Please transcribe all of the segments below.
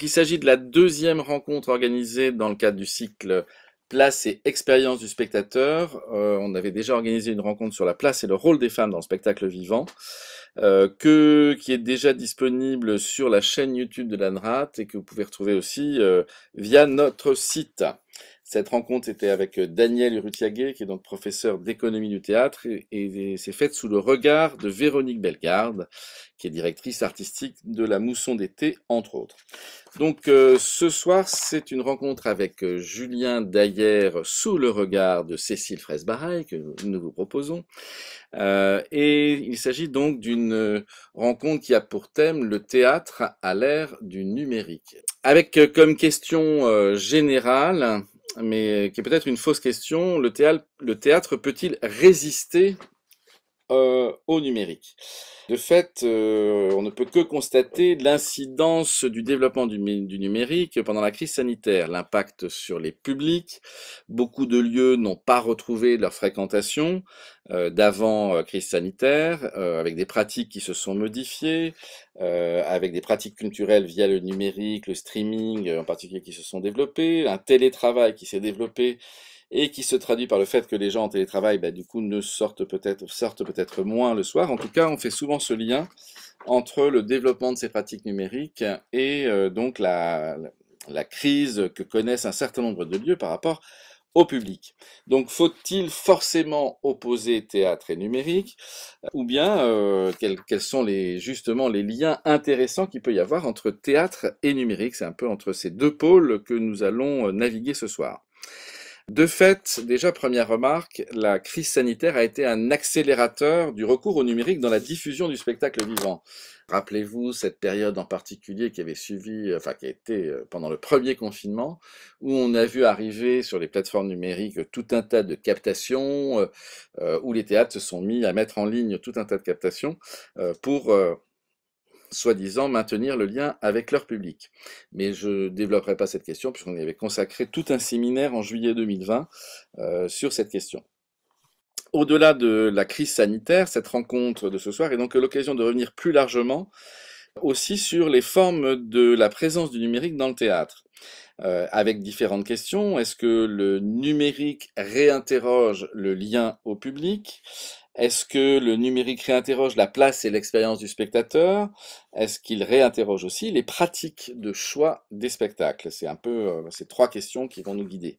Donc il s'agit de la deuxième rencontre organisée dans le cadre du cycle Place et expérience du spectateur. On avait déjà organisé une rencontre sur la place et le rôle des femmes dans le spectacle vivant, qui est déjà disponible sur la chaîne YouTube de l'ANRAT et que vous pouvez retrouver aussi via notre site. Cette rencontre était avec Daniel Urutiaguet, qui est donc professeur d'économie du théâtre, et c'est faite sous le regard de Véronique Bellegarde, qui est directrice artistique de la Mousson d'été, entre autres. Donc ce soir, c'est une rencontre avec Julien Dayer sous le regard de Cécile Fraisse-Barail que nous vous proposons. Et il s'agit donc d'une rencontre qui a pour thème le théâtre à l'ère du numérique. Avec comme question générale, mais qui est peut-être une fausse question, le théâtre peut-il résister au numérique? De fait, on ne peut que constater l'incidence du développement du numérique pendant la crise sanitaire, l'impact sur les publics. Beaucoup de lieux n'ont pas retrouvé leur fréquentation d'avant crise sanitaire, avec des pratiques qui se sont modifiées, avec des pratiques culturelles via le numérique, le streaming en particulier qui se sont développées, un télétravail qui s'est développé et qui se traduit par le fait que les gens en télétravail, du coup, sortent peut-être moins le soir. En tout cas, on fait souvent ce lien entre le développement de ces pratiques numériques et donc la crise que connaissent un certain nombre de lieux par rapport au public. Donc, faut-il forcément opposer théâtre et numérique, ou bien quels sont justement les liens intéressants qu'il peut y avoir entre théâtre et numérique? C'est un peu entre ces deux pôles que nous allons naviguer ce soir. De fait, déjà, première remarque, la crise sanitaire a été un accélérateur du recours au numérique dans la diffusion du spectacle vivant. Rappelez-vous cette période en particulier qui avait suivi, qui a été pendant le premier confinement, où on a vu arriver sur les plateformes numériques tout un tas de captations, où les théâtres se sont mis à mettre en ligne tout un tas de captations pour soi-disant maintenir le lien avec leur public. Mais je ne développerai pas cette question puisqu'on y avait consacré tout un séminaire en juillet 2020 sur cette question. Au-delà de la crise sanitaire, cette rencontre de ce soir est donc l'occasion de revenir plus largement aussi sur les formes de la présence du numérique dans le théâtre. Avec différentes questions. Est-ce que le numérique réinterroge le lien au public? Est-ce que le numérique réinterroge la place et l'expérience du spectateur? Est-ce qu'il réinterroge aussi les pratiques de choix des spectacles? C'est un peu ces trois questions qui vont nous guider.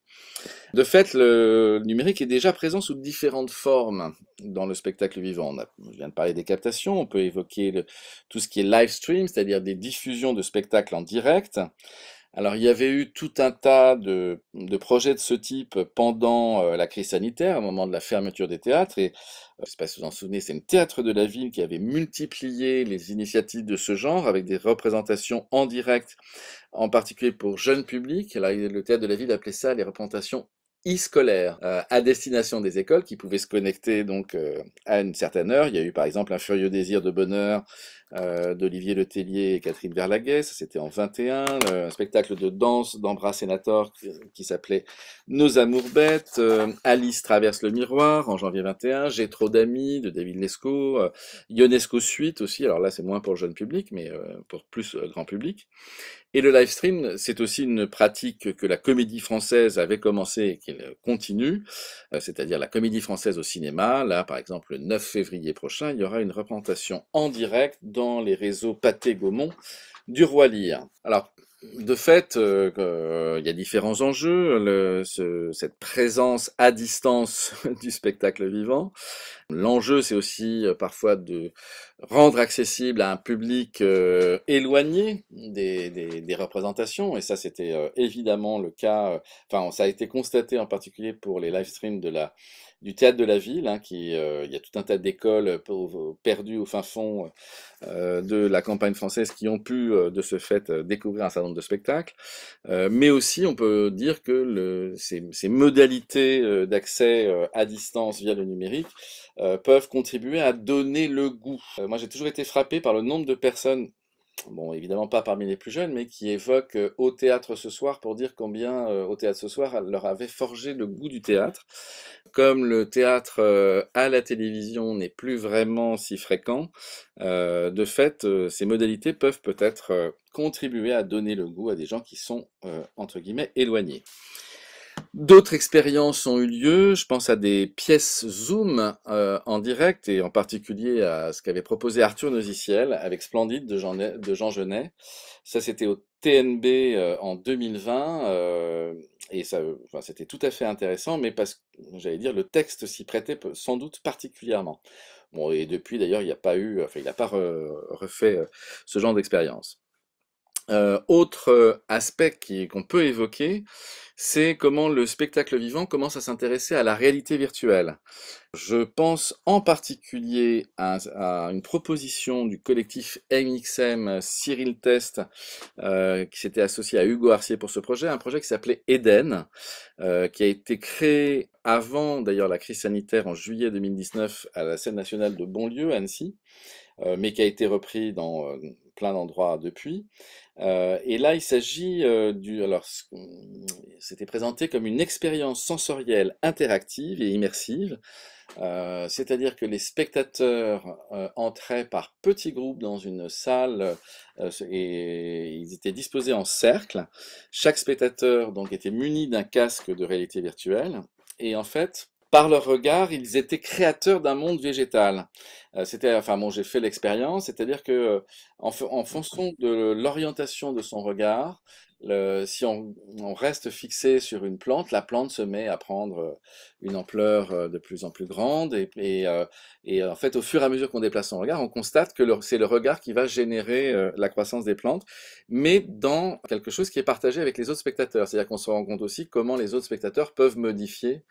De fait, le numérique est déjà présent sous différentes formes dans le spectacle vivant. Je viens de parler des captations, on peut évoquer tout ce qui est live stream, c'est-à-dire des diffusions de spectacles en direct. Alors, il y avait eu tout un tas de projets de ce type pendant la crise sanitaire, au moment de la fermeture des théâtres. Et je ne sais pas si vous en souvenez, c'est le Théâtre de la Ville qui avait multiplié les initiatives de ce genre avec des représentations en direct, en particulier pour jeunes publics. Là, le Théâtre de la Ville appelait ça les représentations e-scolaires à destination des écoles qui pouvaient se connecter donc à une certaine heure. Il y a eu par exemple Un furieux désir de bonheur d'Olivier Letellier et Catherine Verlaguet, ça c'était en 21, un spectacle de danse d'Ambra Sénator qui s'appelait Nos amours bêtes, Alice traverse le miroir en janvier 21, J'ai trop d'amis de David Lescaut, Ionesco Suite aussi, alors là c'est moins pour le jeune public mais pour plus grand public. Et le live stream, c'est aussi une pratique que la Comédie Française avait commencé et qu'elle continue, c'est-à-dire la Comédie Française au cinéma. Là, par exemple, le 9 février prochain, il y aura une représentation en direct dans les réseaux Pathé-Gaumont du Roi Lear. Alors, de fait, il y a différents enjeux, cette présence à distance du spectacle vivant. L'enjeu, c'est aussi parfois de rendre accessible à un public éloigné des représentations, et ça c'était évidemment le cas, ça a été constaté en particulier pour les live streams du Théâtre de la Ville, hein, il y a tout un tas d'écoles perdues au fin fond de la campagne française qui ont pu de ce fait découvrir un certain nombre de spectacles, mais aussi on peut dire que ces modalités d'accès à distance via le numérique peuvent contribuer à donner le goût. Moi j'ai toujours été frappé par le nombre de personnes bon, évidemment pas parmi les plus jeunes, mais qui évoquent au théâtre ce soir pour dire combien au théâtre ce soir leur avait forgé le goût du théâtre. Comme le théâtre à la télévision n'est plus vraiment si fréquent, de fait, ces modalités peuvent peut-être contribuer à donner le goût à des gens qui sont, entre guillemets, éloignés. D'autres expériences ont eu lieu, je pense à des pièces Zoom en direct et en particulier à ce qu'avait proposé Arthur Nosiciel avec Splendide de Jean Genet. Ça c'était au TNB en 2020 et ça, enfin, c'était tout à fait intéressant, mais parce que j'allais dire le texte s'y prêtait sans doute particulièrement. Bon, et depuis d'ailleurs il n'y a pas eu, enfin il n'a pas refait ce genre d'expérience. Autre aspect qu'on peut évoquer, c'est comment le spectacle vivant commence à s'intéresser à la réalité virtuelle. Je pense en particulier à une proposition du collectif MXM Cyril Test, qui s'était associé à Hugo Arcier pour ce projet, un projet qui s'appelait Eden, qui a été créé avant d'ailleurs la crise sanitaire en juillet 2019 à la scène nationale de Bonlieu, à Annecy, mais qui a été repris dans plein d'endroits depuis. Et là, il s'agit alors, c'était présenté comme une expérience sensorielle interactive et immersive, c'est-à-dire que les spectateurs entraient par petits groupes dans une salle et ils étaient disposés en cercle. Chaque spectateur donc était muni d'un casque de réalité virtuelle et en fait, par leur regard, ils étaient créateurs d'un monde végétal. Enfin bon, j'ai fait l'expérience, c'est-à-dire que en fonction de l'orientation de son regard, si on reste fixé sur une plante, la plante se met à prendre une ampleur de plus en plus grande et en fait, au fur et à mesure qu'on déplace son regard, on constate que c'est le regard qui va générer la croissance des plantes, mais dans quelque chose qui est partagé avec les autres spectateurs. C'est-à-dire qu'on se rend compte aussi comment les autres spectateurs peuvent modifier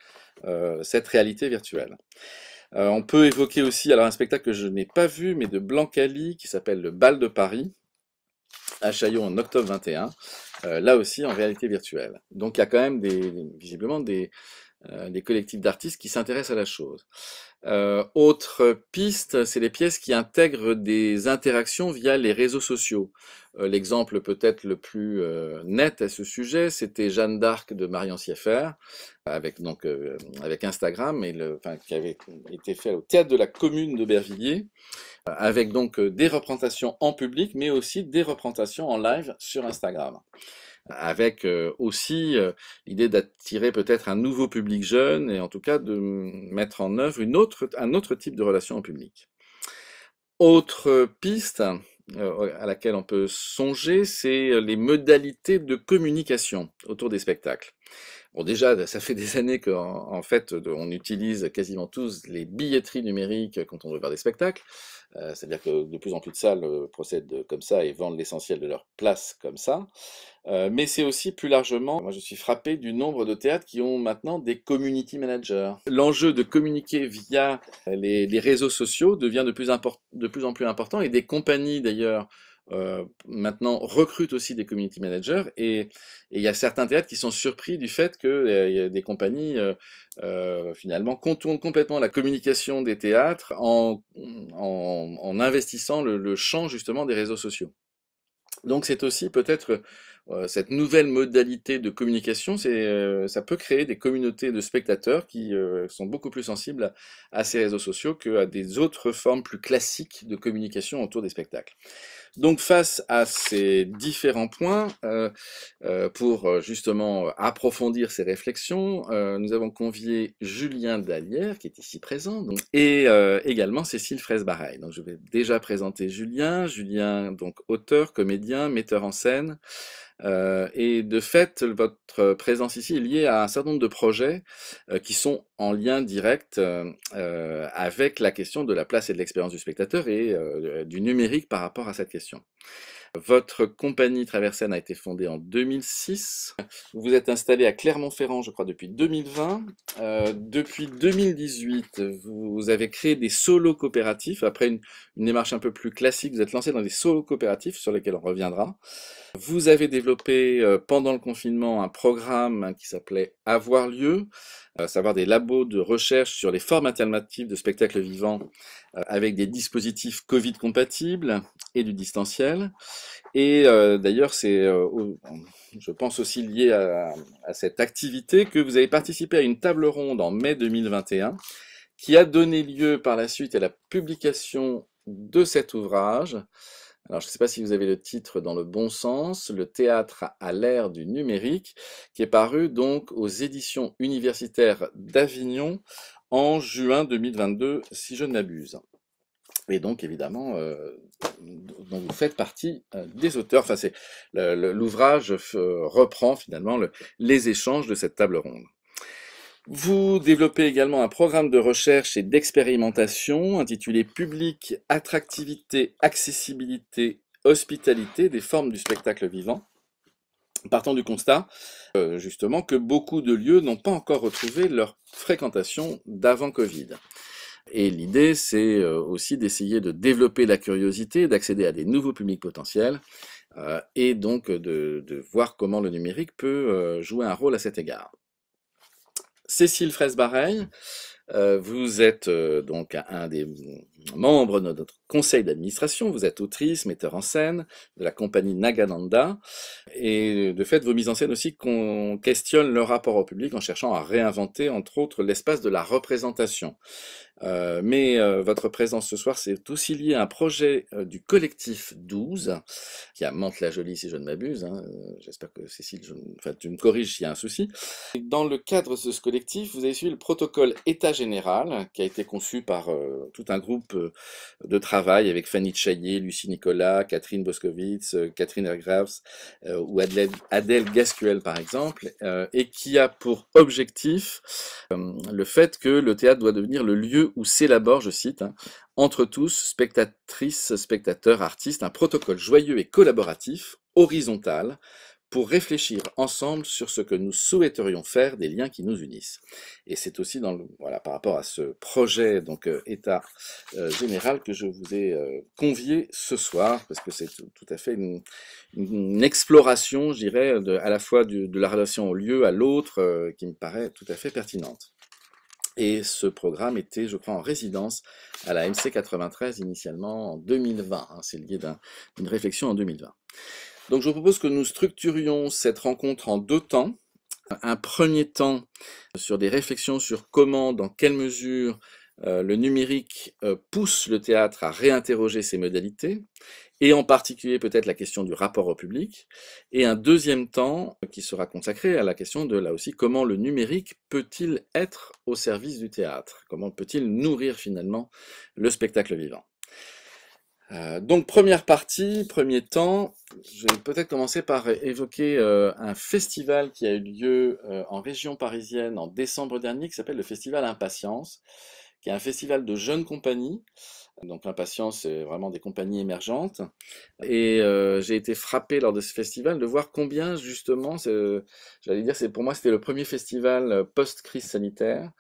cette réalité virtuelle. On peut évoquer aussi alors un spectacle que je n'ai pas vu, mais de Blancali, qui s'appelle Le Bal de Paris, à Chaillot en octobre 21, là aussi en réalité virtuelle. Donc il y a quand même visiblement des collectifs d'artistes qui s'intéressent à la chose. Autre piste, c'est les pièces qui intègrent des interactions via les réseaux sociaux. L'exemple peut-être le plus net à ce sujet, c'était Jeanne d'Arc de Marion Sieffert, avec Instagram, qui avait été fait au théâtre de la Commune d'Aubervilliers, avec donc des représentations en public, mais aussi des représentations en live sur Instagram avec aussi l'idée d'attirer peut-être un nouveau public jeune et en tout cas de mettre en œuvre un autre type de relation au public. Autre piste à laquelle on peut songer, c'est les modalités de communication autour des spectacles. Bon, déjà, ça fait des années qu'en fait, on utilise quasiment tous les billetteries numériques quand on veut voir des spectacles. C'est-à-dire que de plus en plus de salles procèdent comme ça et vendent l'essentiel de leur place comme ça. Mais c'est aussi plus largement, moi je suis frappé du nombre de théâtres qui ont maintenant des community managers. L'enjeu de communiquer via les réseaux sociaux devient de plus en plus important et des compagnies d'ailleurs maintenant recrutent aussi des community managers et il y a certains théâtres qui sont surpris du fait que y a des compagnies finalement contournent complètement la communication des théâtres en investissant le champ justement des réseaux sociaux. Donc c'est aussi peut-être cette nouvelle modalité de communication, ça peut créer des communautés de spectateurs qui sont beaucoup plus sensibles à ces réseaux sociaux qu'à des autres formes plus classiques de communication autour des spectacles. Donc face à ces différents points, pour justement approfondir ces réflexions, nous avons convié Julien Dallière, qui est ici présent, et également Cécile Fraisse-Bareil. Donc je vais déjà présenter Julien. Julien, donc auteur, comédien, metteur en scène. Et de fait, votre présence ici est liée à un certain nombre de projets qui sont en lien direct avec la question de la place et de l'expérience du spectateur et du numérique par rapport à cette question. Votre compagnie Traversaine a été fondée en 2006. Vous vous êtes installé à Clermont-Ferrand, je crois, depuis 2020. Depuis 2018, vous avez créé des solos coopératifs. Après une démarche un peu plus classique, vous êtes lancé dans des solos coopératifs sur lesquels on reviendra. Vous avez développé pendant le confinement un programme qui s'appelait avoir lieu, à savoir des labos de recherche sur les formes alternatives de spectacle vivant avec des dispositifs Covid compatibles et du distanciel. Et d'ailleurs, je pense aussi lié à cette activité que vous avez participé à une table ronde en mai 2021 qui a donné lieu par la suite à la publication de cet ouvrage. Alors, je ne sais pas si vous avez le titre dans le bon sens, Le théâtre à l'ère du numérique, qui est paru donc aux éditions universitaires d'Avignon en juin 2022, si je ne m'abuse. Et donc, évidemment, dont vous faites partie des auteurs. Enfin, l'ouvrage reprend finalement les échanges de cette table ronde. Vous développez également un programme de recherche et d'expérimentation intitulé Public, attractivité, accessibilité, hospitalité des formes du spectacle vivant, partant du constat, justement, que beaucoup de lieux n'ont pas encore retrouvé leur fréquentation d'avant Covid. Et l'idée, c'est aussi d'essayer de développer la curiosité, d'accéder à des nouveaux publics potentiels, et donc de voir comment le numérique peut jouer un rôle à cet égard. Cécile Fraisse-Bareil, vous êtes donc un des membres de notre conseil d'administration, vous êtes autrice, metteur en scène de la compagnie Nagananda, et de fait vos mises en scène aussi qu'on questionne le rapport au public en cherchant à réinventer entre autres l'espace de la représentation. Mais votre présence ce soir, c'est aussi lié à un projet du collectif 12, qui est à Mantes-la-Jolie, si je ne m'abuse. Hein. J'espère que Cécile, enfin, tu me corriges s'il y a un souci. Et dans le cadre de ce collectif, vous avez suivi le protocole État général, qui a été conçu par tout un groupe de travail avec Fanny Chaillet, Lucie Nicolas, Catherine Boscovitz, Catherine Ergraves ou Adèle Gascuel, par exemple, et qui a pour objectif le fait que le théâtre doit devenir le lieu où s'élabore, je cite, hein, entre tous, spectatrices, spectateurs, artistes, un protocole joyeux et collaboratif, horizontal, pour réfléchir ensemble sur ce que nous souhaiterions faire des liens qui nous unissent. Et c'est aussi voilà, par rapport à ce projet donc État général que je vous ai convié ce soir, parce que c'est tout à fait une exploration, je dirais, à la fois de la relation au lieu à l'autre, qui me paraît tout à fait pertinente. Et ce programme était, je crois, en résidence à la MC 93 initialement en 2020. Hein, c'est lié d'une réflexion en 2020. Donc je vous propose que nous structurions cette rencontre en deux temps. Un premier temps sur des réflexions sur comment, dans quelle mesure le numérique pousse le théâtre à réinterroger ses modalités, et en particulier peut-être la question du rapport au public, et un deuxième temps qui sera consacré à la question de, là aussi, comment le numérique peut-il être au service du théâtre, comment peut-il nourrir finalement le spectacle vivant. Donc première partie, premier temps, je vais peut-être commencer par évoquer un festival qui a eu lieu en région parisienne en décembre dernier, qui s'appelle le Festival Impatience, qui est un festival de jeunes compagnies. Donc Impatience, c'est vraiment des compagnies émergentes. Et j'ai été frappé lors de ce festival de voir combien justement, j'allais dire, pour moi c'était le premier festival post-crise sanitaire,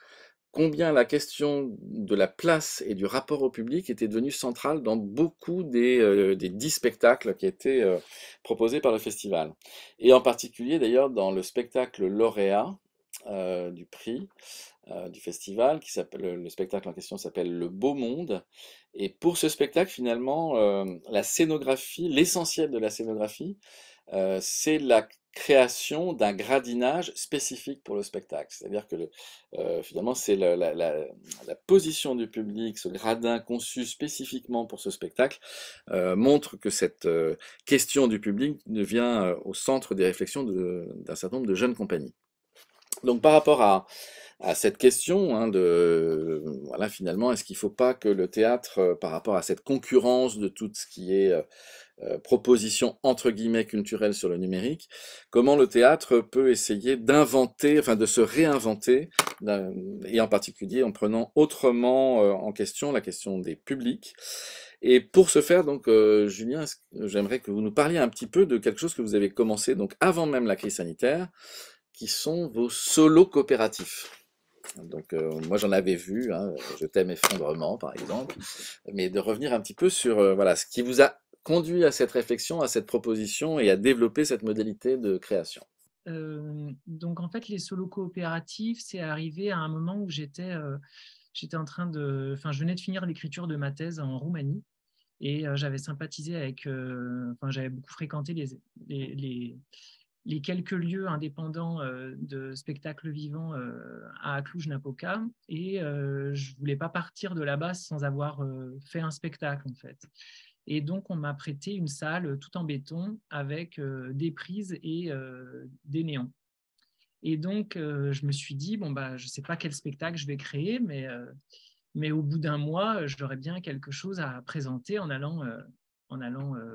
combien la question de la place et du rapport au public était devenue centrale dans beaucoup des 10 spectacles qui étaient proposés par le festival. Et en particulier d'ailleurs dans le spectacle lauréat du prix du festival, le spectacle en question s'appelle Le Beau Monde. Et pour ce spectacle, finalement, la scénographie, l'essentiel de la scénographie, c'est la création d'un gradinage spécifique pour le spectacle. C'est-à-dire que finalement, c'est la position du public, ce gradin conçu spécifiquement pour ce spectacle, montre que cette question du public devient au centre des réflexions d'un certain nombre de jeunes compagnies. Donc par rapport à cette question hein, voilà, finalement, est-ce qu'il ne faut pas que le théâtre, par rapport à cette concurrence de tout ce qui est proposition entre guillemets culturelle sur le numérique, comment le théâtre peut essayer d'inventer, enfin de se réinventer, et en particulier en prenant autrement en question la question des publics. Et pour ce faire, donc, Julien, j'aimerais que vous nous parliez un petit peu de quelque chose que vous avez commencé donc avant même la crise sanitaire, qui sont vos solos coopératifs. Donc moi j'en avais vu, hein, Je t'aime effondrement par exemple, mais de revenir un petit peu sur voilà, ce qui vous a conduit à cette réflexion, à cette proposition et à développer cette modalité de création. Donc, en fait, les solos coopératifs, c'est arrivé à un moment où j'étais en train de... Enfin, je venais de finir l'écriture de ma thèse en Roumanie et j'avais sympathisé avec... Enfin, j'avais beaucoup fréquenté les, les, les quelques lieux indépendants de spectacles vivants à Cluj-Napoca et je ne voulais pas partir de là-bas sans avoir fait un spectacle, en fait. Et donc, on m'a prêté une salle tout en béton avec des prises et des néons. Et donc, je me suis dit, bon, bah, je ne sais pas quel spectacle je vais créer, mais au bout d'un mois, j'aurais bien quelque chose à présenter en allant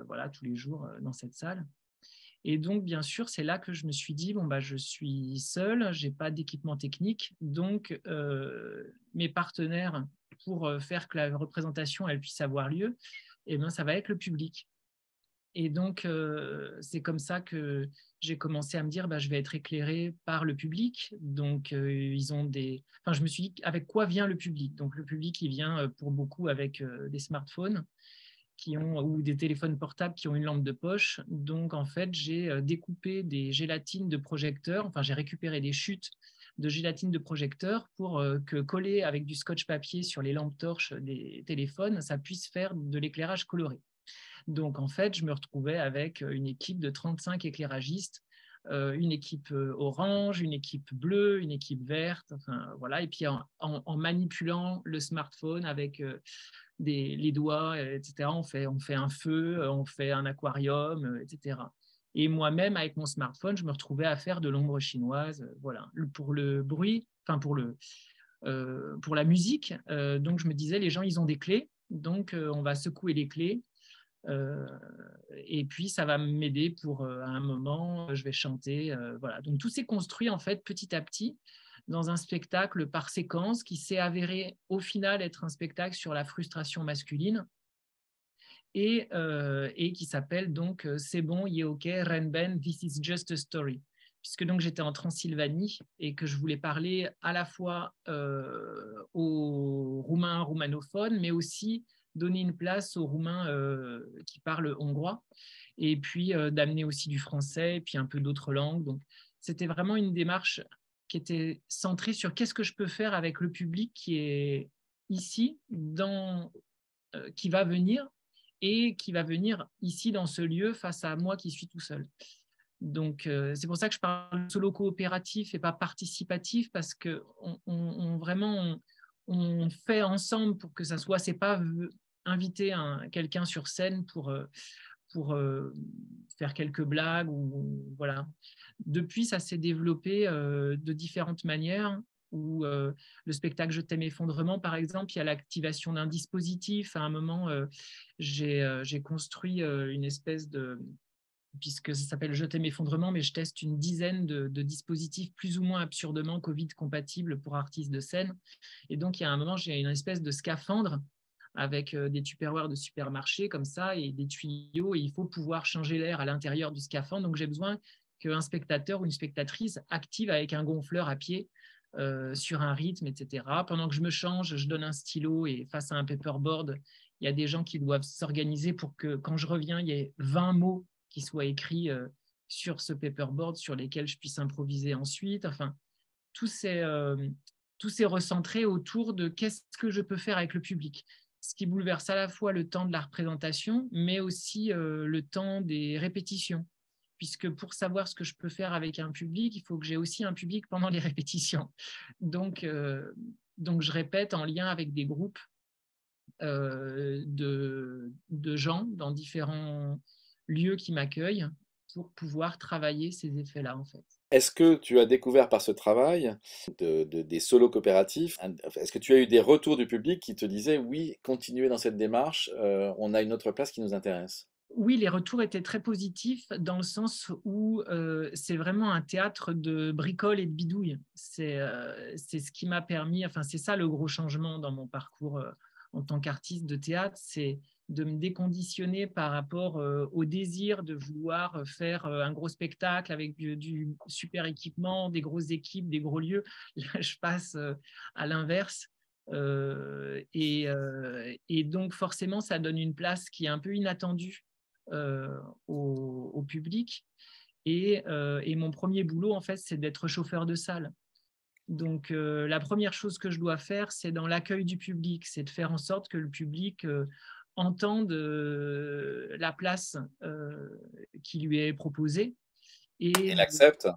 voilà, tous les jours dans cette salle. Et donc, bien sûr, c'est là que je me suis dit, bon, bah, je suis seul, je n'ai pas d'équipement technique, donc mes partenaires pour faire que la représentation elle puisse avoir lieu, eh ben, ça va être le public. Et donc, c'est comme ça que j'ai commencé à me dire, bah, je vais être éclairé par le public. Donc, ils ont des... Enfin, je me suis dit, avec quoi vient le public? Donc, le public, il vient pour beaucoup avec des smartphones ou des téléphones portables qui ont une lampe de poche. Donc, en fait, j'ai découpé des gélatines de projecteurs. Enfin, j'ai récupéré des chutes de gélatine de projecteur pour que coller avec du scotch papier sur les lampes torches des téléphones, ça puisse faire de l'éclairage coloré. Donc, en fait, je me retrouvais avec une équipe de 35 éclairagistes, une équipe orange, une équipe bleue, une équipe verte, enfin, voilà. Et puis, en manipulant le smartphone avec les doigts, etc., on fait un feu, on fait un aquarium, etc. Et moi-même, avec mon smartphone, je me retrouvais à faire de l'ombre chinoise, voilà. Pour le bruit, enfin, pour la musique, donc je me disais, les gens, ils ont des clés, donc on va secouer les clés. Euh, et puis, ça va m'aider pour, à un moment, je vais chanter. Voilà. Donc, tout s'est construit, en fait, petit à petit, dans un spectacle par séquence qui s'est avéré, au final, être un spectacle sur la frustration masculine et qui s'appelle donc C'est bon, y est OK, Renben, This is just a story. Puisque donc j'étais en Transylvanie et que je voulais parler à la fois aux Roumains roumanophones, mais aussi donner une place aux Roumains qui parlent hongrois, et puis d'amener aussi du français, et puis un peu d'autres langues. Donc c'était vraiment une démarche qui était centrée sur qu'est-ce que je peux faire avec le public qui est ici, qui va venir et qui va venir ici dans ce lieu face à moi qui suis tout seul. Donc, c'est pour ça que je parle de solo coopératif et pas participatif, parce que vraiment, on fait ensemble pour que ça soit, c'est pas inviter quelqu'un sur scène pour faire quelques blagues ou voilà. Depuis, ça s'est développé de différentes manières où le spectacle Je t'aime effondrement, par exemple, il y a l'activation d'un dispositif. À un moment, j'ai construit une espèce de, puisque ça s'appelle Je t'aime effondrement, mais je teste une dizaine de dispositifs plus ou moins absurdement Covid compatibles pour artistes de scène. Et donc, il y a un moment, j'ai une espèce de scaphandre avec des tupperwares de supermarché comme ça et des tuyaux, et il faut pouvoir changer l'air à l'intérieur du scaphandre. Donc, j'ai besoin qu'un spectateur ou une spectatrice active avec un gonfleur à pied sur un rythme, etc. Pendant que je me change, je donne un stylo et face à un paperboard, il y a des gens qui doivent s'organiser pour que quand je reviens, il y ait 20 mots qui soient écrits sur ce paperboard sur lesquels je puisse improviser ensuite. Enfin, tout s'est recentré autour de qu'est-ce que je peux faire avec le public. Ce qui bouleverse à la fois le temps de la représentation, mais aussi le temps des répétitions. Puisque pour savoir ce que je peux faire avec un public, il faut que j'ai aussi un public pendant les répétitions. Donc, je répète en lien avec des groupes de gens dans différents lieux qui m'accueillent pour pouvoir travailler ces effets-là, en fait. Est-ce que tu as découvert par ce travail des solos coopératifs, enfin, est-ce que tu as eu des retours du public qui te disaient oui, continuez dans cette démarche, on a une autre place qui nous intéresse? Oui, les retours étaient très positifs dans le sens où c'est vraiment un théâtre de bricoles et de bidouilles. C'est ce qui m'a permis, enfin c'est ça le gros changement dans mon parcours en tant qu'artiste de théâtre, c'est de me déconditionner par rapport au désir de vouloir faire un gros spectacle avec du super équipement, des grosses équipes, des gros lieux. Là, je passe à l'inverse. Et donc forcément, ça donne une place qui est un peu inattendue au public. Et mon premier boulot, en fait, c'est d'être chauffeur de salle. Donc, la première chose que je dois faire, c'est dans l'accueil du public, c'est de faire en sorte que le public entende la place qui lui est proposée et, Et l'accepte.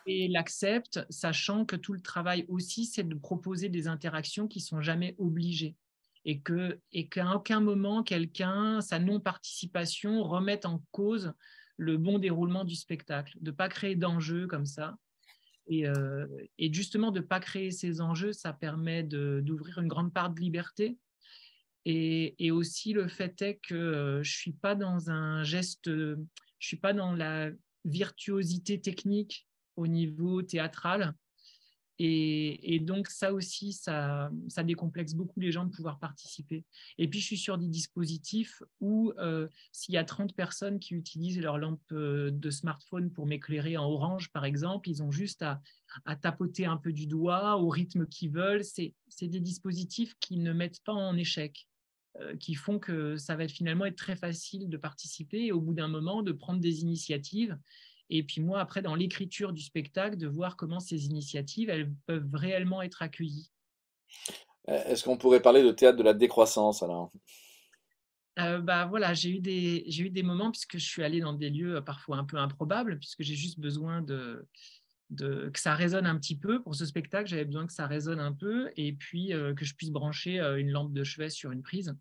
et l'accepte, sachant que tout le travail aussi, c'est de proposer des interactions qui ne sont jamais obligées et qu'à aucun moment, quelqu'un, sa non-participation, remette en cause le bon déroulement du spectacle, de ne pas créer d'enjeux comme ça. Et, euh, et justement, de ne pas créer ces enjeux, ça permet d'ouvrir une grande part de liberté. Et aussi, le fait est que je ne suis pas dans un geste, je ne suis pas dans la virtuosité technique au niveau théâtral. Et donc, ça aussi, ça décomplexe beaucoup les gens de pouvoir participer. Et puis, je suis sur des dispositifs où s'il y a 30 personnes qui utilisent leur lampe de smartphone pour m'éclairer en orange, par exemple, ils ont juste à tapoter un peu du doigt au rythme qu'ils veulent. C'est des dispositifs qui ne mettent pas en échec, qui font que ça va finalement être très facile de participer et au bout d'un moment, de prendre des initiatives. Et puis moi, après, dans l'écriture du spectacle, de voir comment ces initiatives, elles peuvent réellement être accueillies. Est-ce qu'on pourrait parler de théâtre de la décroissance alors? Bah voilà, j'ai eu des moments, puisque je suis allée dans des lieux parfois un peu improbables, puisque j'ai juste besoin que ça résonne un petit peu. Pour ce spectacle, j'avais besoin que ça résonne un peu et puis que je puisse brancher une lampe de chevet sur une prise.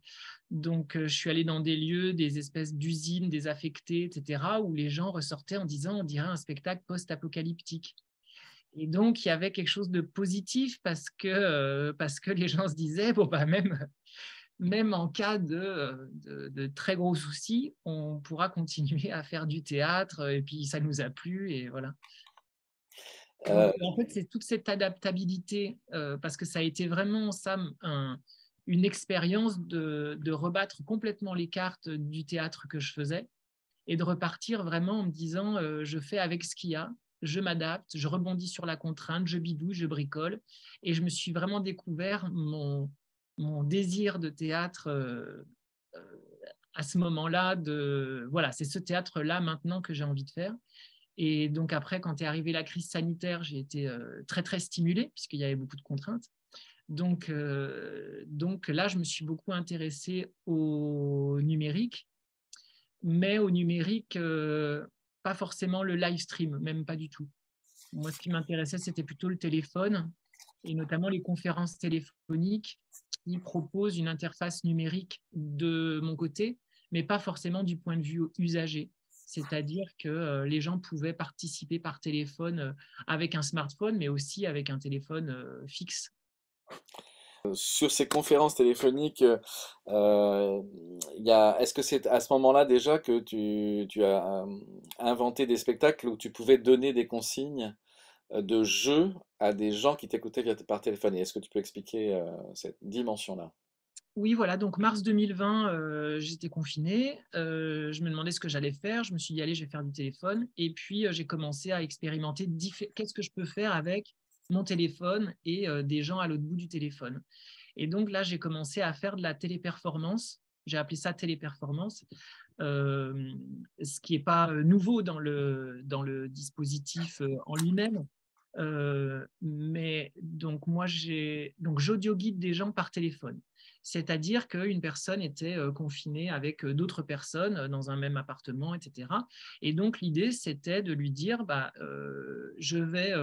Donc, je suis allée dans des lieux, des espèces d'usines désaffectées, etc., où les gens ressortaient en disant, on dirait un spectacle post-apocalyptique. Et donc, il y avait quelque chose de positif parce que les gens se disaient, bon, bah, même en cas de très gros soucis, on pourra continuer à faire du théâtre et puis ça nous a plu et voilà. Donc, Euh, en fait, c'est toute cette adaptabilité, parce que ça a été vraiment ça, une expérience de rebattre complètement les cartes du théâtre que je faisais et de repartir vraiment en me disant, je fais avec ce qu'il y a, je m'adapte, je rebondis sur la contrainte, je bidouille, je bricole. Et je me suis vraiment découvert mon désir de théâtre euh, à ce moment-là. Voilà, c'est ce théâtre-là maintenant que j'ai envie de faire. Et donc après, quand est arrivée la crise sanitaire, j'ai été très, très stimulée puisqu'il y avait beaucoup de contraintes. Donc là, je me suis beaucoup intéressée au numérique, mais au numérique, pas forcément le live stream, même pas du tout. Moi, ce qui m'intéressait, c'était plutôt le téléphone et notamment les conférences téléphoniques qui proposent une interface numérique de mon côté, mais pas forcément du point de vue usager. C'est-à-dire que les gens pouvaient participer par téléphone avec un smartphone, mais aussi avec un téléphone fixe. Sur ces conférences téléphoniques, est-ce que c'est à ce moment-là déjà que tu as inventé des spectacles où tu pouvais donner des consignes de jeu à des gens qui t'écoutaient par téléphone? Et est-ce que tu peux expliquer cette dimension-là? Oui, voilà, donc mars 2020, j'étais confinée, je me demandais ce que j'allais faire, je me suis dit, allez, je vais faire du téléphone, et puis j'ai commencé à expérimenter qu'est-ce que je peux faire avec mon téléphone et des gens à l'autre bout du téléphone. Et donc là, j'ai commencé à faire de la téléperformance, j'ai appelé ça téléperformance, ce qui n'est pas nouveau dans le dispositif en lui-même. Mais donc moi, j'audio guide des gens par téléphone. C'est-à-dire qu'une personne était confinée avec d'autres personnes dans un même appartement, etc. Et donc, l'idée, c'était de lui dire, bah, je vais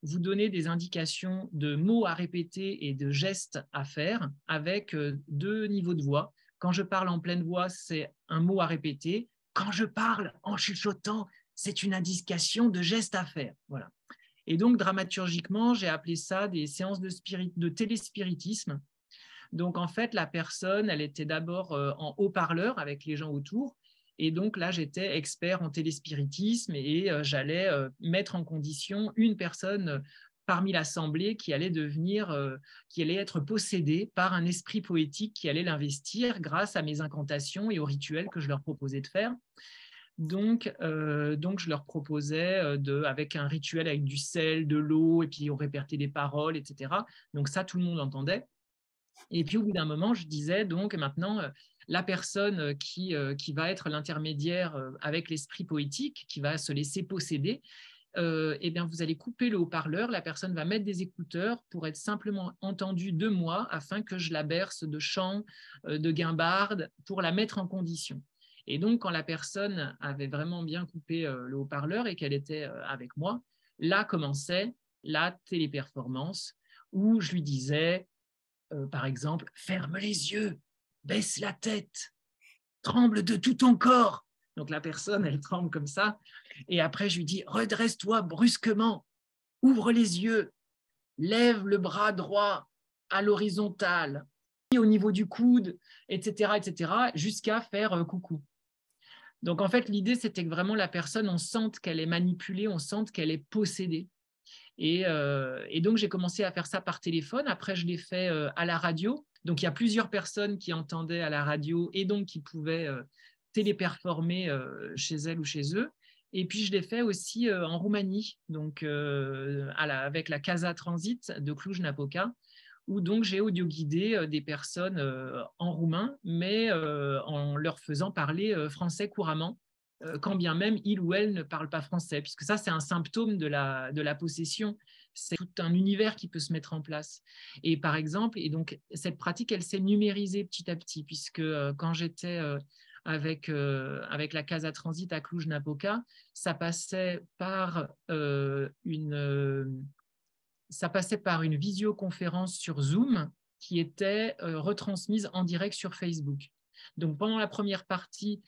vous donner des indications de mots à répéter et de gestes à faire avec deux niveaux de voix. Quand je parle en pleine voix, c'est un mot à répéter. Quand je parle en chuchotant, c'est une indication de geste à faire. Voilà. Et donc, dramaturgiquement, j'ai appelé ça des séances de téléspiritisme. Donc, en fait, la personne, elle était d'abord en haut-parleur avec les gens autour. Et donc là, j'étais expert en téléspiritisme et j'allais mettre en condition une personne parmi l'assemblée qui allait être possédée par un esprit poétique qui allait l'investir grâce à mes incantations et aux rituels que je leur proposais de faire. Donc je leur proposais avec un rituel avec du sel, de l'eau, et puis on répétait des paroles, etc. Donc ça, tout le monde entendait. Et puis au bout d'un moment, je disais donc maintenant, la personne qui va être l'intermédiaire avec l'esprit poétique, qui va se laisser posséder, eh bien, vous allez couper le haut-parleur, la personne va mettre des écouteurs pour être simplement entendue de moi afin que je la berce de chants, de guimbardes, pour la mettre en condition. Et donc, quand la personne avait vraiment bien coupé le haut-parleur et qu'elle était avec moi, là commençait la téléperformance où je lui disais, par exemple, ferme les yeux, baisse la tête, tremble de tout ton corps. Donc la personne, elle tremble comme ça. Et après, je lui dis, redresse-toi brusquement, ouvre les yeux, lève le bras droit à l'horizontale, au niveau du coude, etc., jusqu'à faire coucou. Donc en fait, l'idée, c'était que vraiment la personne, on sente qu'elle est manipulée, on sente qu'elle est possédée. Et donc, j'ai commencé à faire ça par téléphone. Après, je l'ai fait à la radio. Donc, il y a plusieurs personnes qui entendaient à la radio et donc qui pouvaient téléperformer chez elles ou chez eux. Et puis, je l'ai fait aussi en Roumanie, donc avec la Casa Transit de Cluj-Napoca, où donc j'ai audio-guidé des personnes en roumain, mais en leur faisant parler français couramment, quand bien même il ou elle ne parle pas français, puisque ça, c'est un symptôme de la possession. C'est tout un univers qui peut se mettre en place. Et par exemple, et donc cette pratique, elle s'est numérisée petit à petit, puisque quand j'étais avec la Casa Transit à Cluj-Napoca, ça passait par une visioconférence sur Zoom qui était retransmise en direct sur Facebook. Donc pendant la première partie,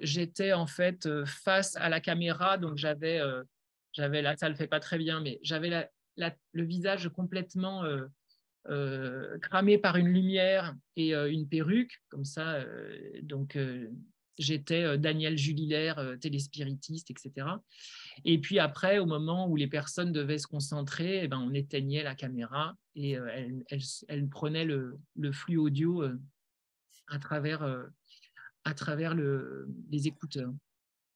j'étais en fait face à la caméra, donc j'avais là, ça le fait pas très bien, mais j'avais le visage complètement cramé par une lumière et une perruque, comme ça. Donc j'étais Daniel Julilaire, téléspiritiste, etc. Et puis après, au moment où les personnes devaient se concentrer, eh ben, on éteignait la caméra et elle prenait le flux audio à travers les écouteurs.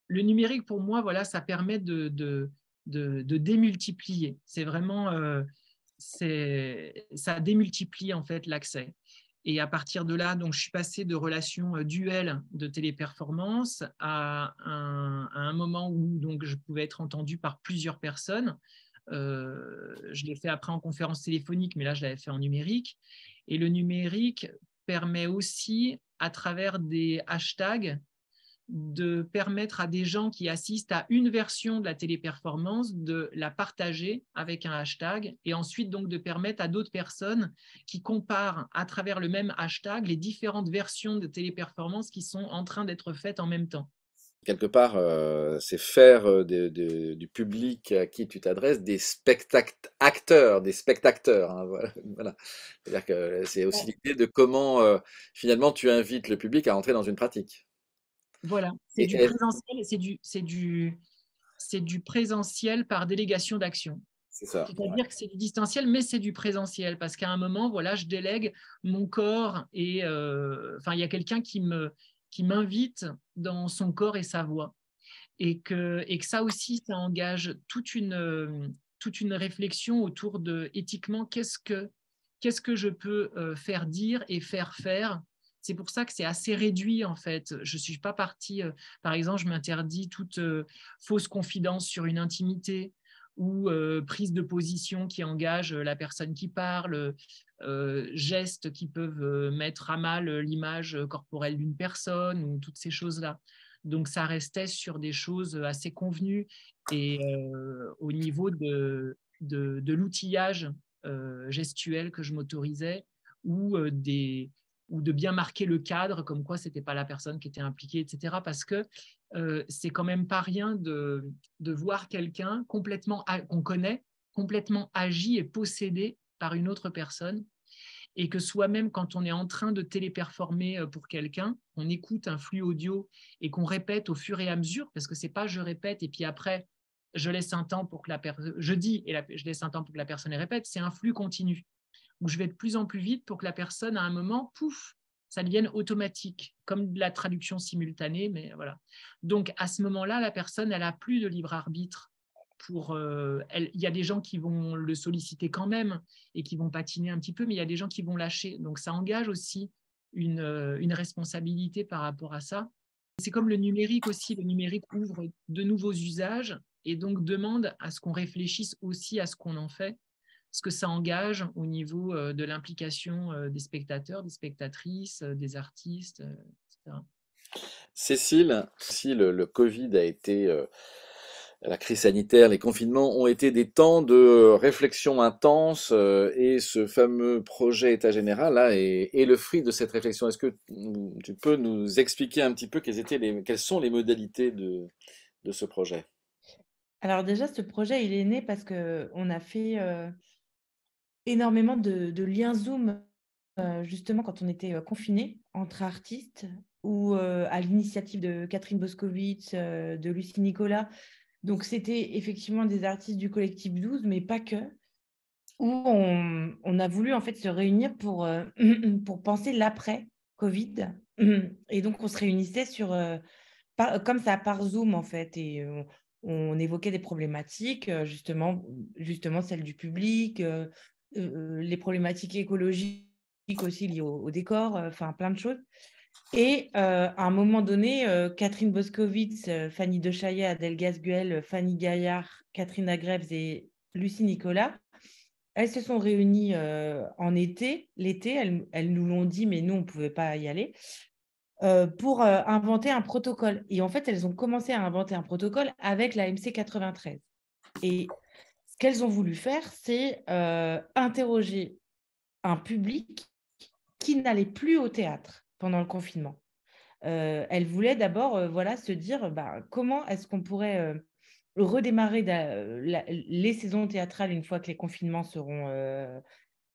Le numérique, pour moi, voilà, ça permet de démultiplier. C'est vraiment, ça démultiplie en fait l'accès. Et à partir de là, donc, je suis passé de relations duelles de téléperformance à un moment où donc, je pouvais être entendu par plusieurs personnes. Je l'ai fait après en conférence téléphonique, mais là, je l'avais fait en numérique. Et le numérique permet aussi, à travers des hashtags, de permettre à des gens qui assistent à une version de la téléperformance de la partager avec un hashtag et ensuite donc de permettre à d'autres personnes qui comparent à travers le même hashtag les différentes versions de téléperformance qui sont en train d'être faites en même temps. Quelque part, c'est faire du public à qui tu t'adresses des spectateurs, hein, voilà, voilà. C'est-à-dire que c'est aussi l'idée de comment finalement tu invites le public à entrer dans une pratique. Voilà, c'est Et, du présentiel, c'est du présentiel par délégation d'action. c'est ça. Ouais. C'est-à-dire que c'est du distanciel, mais c'est du présentiel, parce qu'à un moment, voilà, je délègue mon corps et enfin, il y a quelqu'un qui m'invite dans son corps et sa voix. Et que ça aussi, ça engage toute une réflexion autour de, éthiquement, qu'est-ce que je peux faire dire et faire faire. C'est pour ça que c'est assez réduit, en fait. Je ne suis pas partie, par exemple, je m'interdis toute fausse confidence sur une intimité ou prise de position qui engage la personne qui parle, gestes qui peuvent mettre à mal l'image corporelle d'une personne ou toutes ces choses-là. Donc, ça restait sur des choses assez convenues et au niveau de l'outillage gestuel que je m'autorisais ou, ou de bien marquer le cadre, comme quoi ce n'était pas la personne qui était impliquée, etc. Parce que c'est quand même pas rien de voir quelqu'un complètement qu'on connaît, complètement agi et possédé par une autre personne et que soi-même, quand on est en train de téléperformer pour quelqu'un, on écoute un flux audio et qu'on répète au fur et à mesure, parce que c'est pas je répète et puis après je laisse un temps pour que la personne, je dis et je laisse un temps pour que la personne répète, c'est un flux continu où je vais de plus en plus vite pour que la personne, à un moment, pouf, ça devienne automatique, comme de la traduction simultanée, mais voilà. Donc, à ce moment-là, la personne, elle n'a plus de libre arbitre. Il y a des gens qui vont le solliciter quand même et qui vont patiner un petit peu, mais il y a des gens qui vont lâcher. Donc, ça engage aussi une responsabilité par rapport à ça. C'est comme le numérique aussi. Le numérique ouvre de nouveaux usages et donc demande à ce qu'on réfléchisse aussi à ce qu'on en fait, ce que ça engage au niveau de l'implication des spectateurs, des spectatrices, des artistes, etc. Cécile, si le Covid a été, la crise sanitaire, les confinements ont été des temps de réflexion intense, et ce fameux projet État général là est le fruit de cette réflexion. Est-ce que tu peux nous expliquer un petit peu quelles sont les modalités de ce projet? Alors déjà, ce projet, il est né parce qu'on a fait énormément de liens Zoom, justement, quand on était confinés entre artistes ou à l'initiative de Catherine Boscovitch, de Lucie Nicolas. Donc, c'était effectivement des artistes du collectif 12, mais pas que, où on a voulu en fait se réunir pour penser l'après-Covid. Et donc, on se réunissait comme ça, par Zoom, en fait. Et on évoquait des problématiques, justement celles du public, les problématiques écologiques aussi liées au décor, enfin plein de choses. Et à un moment donné, Catherine Boscovitz, Fanny Dechaillet, Adèle Gasguel, Fanny Gaillard, Catherine Agrèves et Lucie Nicolas, elles se sont réunies en l'été, elles nous l'ont dit, mais nous, on ne pouvait pas y aller, pour inventer un protocole. Et en fait, elles ont commencé à inventer un protocole avec la MC 93. Et ce qu'elles ont voulu faire, c'est interroger un public qui n'allait plus au théâtre pendant le confinement. Elles voulaient d'abord voilà, se dire comment est-ce qu'on pourrait redémarrer les saisons théâtrales une fois que les confinements seront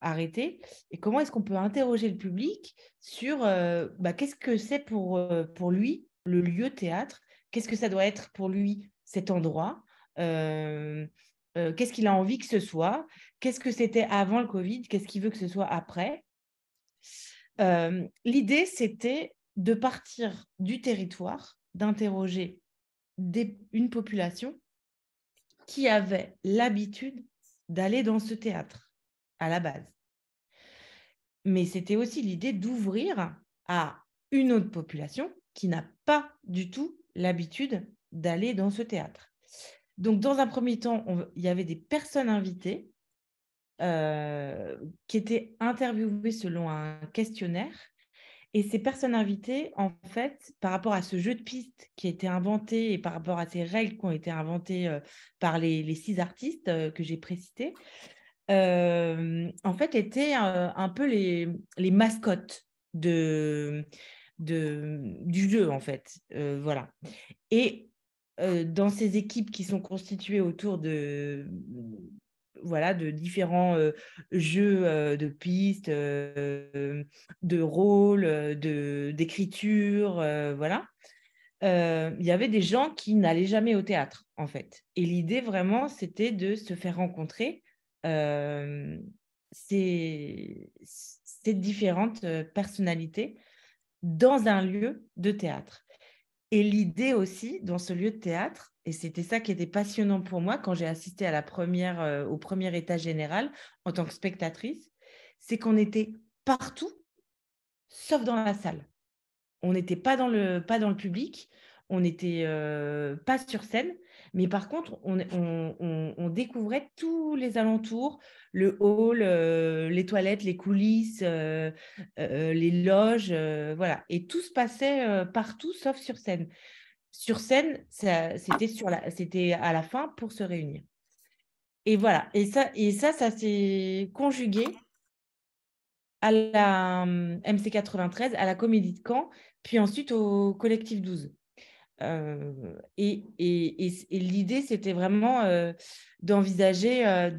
arrêtés, et comment est-ce qu'on peut interroger le public sur qu'est-ce que c'est pour lui le lieu théâtre, qu'est-ce que ça doit être pour lui cet endroit, qu'est-ce qu'il a envie que ce soit, qu'est-ce que c'était avant le Covid, qu'est-ce qu'il veut que ce soit après. L'idée, c'était de partir du territoire, d'interroger une population qui avait l'habitude d'aller dans ce théâtre à la base. Mais c'était aussi l'idée d'ouvrir à une autre population qui n'a pas du tout l'habitude d'aller dans ce théâtre. Donc, dans un premier temps, il y avait des personnes invitées qui étaient interviewées selon un questionnaire. Et ces personnes invitées, en fait, par rapport à ce jeu de pistes qui a été inventé et par rapport à ces règles qui ont été inventées par les 6 artistes que j'ai précités, en fait, étaient un peu les mascottes du jeu, en fait. Voilà. Et dans ces équipes qui sont constituées autour voilà, de différents jeux de pistes, de rôles, d'écriture, voilà. Il y avait des gens qui n'allaient jamais au théâtre, en fait. Et l'idée, vraiment, c'était de se faire rencontrer ces différentes personnalités dans un lieu de théâtre. Et l'idée aussi, dans ce lieu de théâtre, et c'était ça qui était passionnant pour moi quand j'ai assisté au premier état général en tant que spectatrice, c'est qu'on était partout, sauf dans la salle. On n'était pas dans le public, on n'était pas sur scène, mais par contre, on découvrait tous les alentours, le hall, les toilettes, les coulisses, les loges, voilà. Et tout se passait partout, sauf sur scène. Sur scène, c'était à la fin pour se réunir. Et voilà. Ça s'est conjugué à la MC 93, à la Comédie de Caen, puis ensuite au Collectif 12. Et l'idée, c'était vraiment d'envisager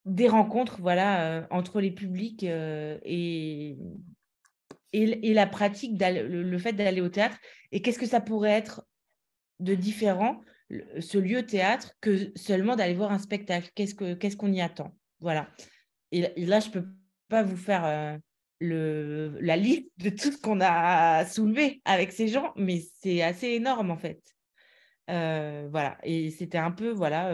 des rencontres, voilà, entre les publics et la pratique, le fait d'aller au théâtre. Et qu'est-ce que ça pourrait être de différent, ce lieu théâtre, que seulement d'aller voir un spectacle? Qu'est-ce qu'on y attend? Voilà. Et là, je ne peux pas vous faire la liste de tout ce qu'on a soulevé avec ces gens, mais c'est assez énorme en fait. Voilà. Et c'était un peu, voilà,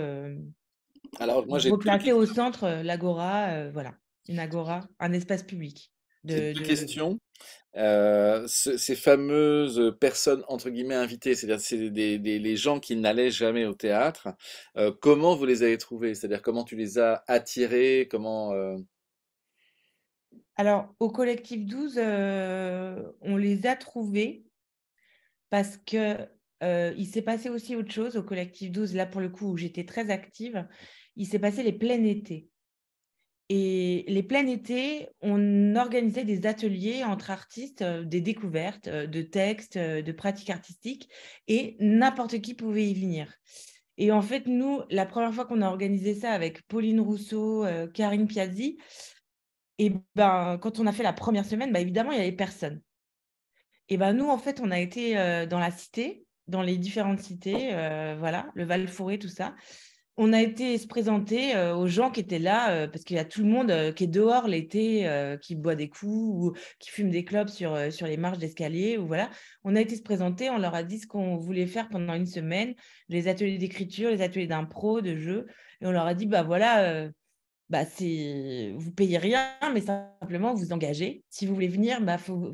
Alors moi j'ai deux replacer questions. au centre l'agora, voilà, une agora, un espace public. J'ai de, deux de... questions. Ces fameuses personnes entre guillemets invitées, c'est-à-dire c'est les gens qui n'allaient jamais au théâtre, comment vous les avez trouvés? C'est-à-dire comment tu les as attirés? Alors, au collectif 12, on les a trouvés parce que il s'est passé aussi autre chose au collectif 12, là pour le coup, où j'étais très active. Il s'est passé les pleins été. Et les pleins été, on organisait des ateliers entre artistes, des découvertes de textes, de pratiques artistiques, et n'importe qui pouvait y venir. Et en fait, nous, la première fois qu'on a organisé ça avec Pauline Rousseau, Karine Piazzi, et ben, quand on a fait la première semaine, bah, évidemment, il n'y avait personne. Et ben, nous, en fait, on a été dans la cité, dans les différentes cités, voilà, le Val-Fouré, tout ça. On a été se présenter aux gens qui étaient là, parce qu'il y a tout le monde qui est dehors l'été, qui boit des coups ou qui fume des clopes sur les marches d'escalier. Ou voilà. On a été se présenter, on leur a dit ce qu'on voulait faire pendant une semaine, les ateliers d'écriture, les ateliers d'impro, de jeu. Et on leur a dit, bah voilà, bah vous payez rien, mais simplement vous engagez. Si vous voulez venir, bah faut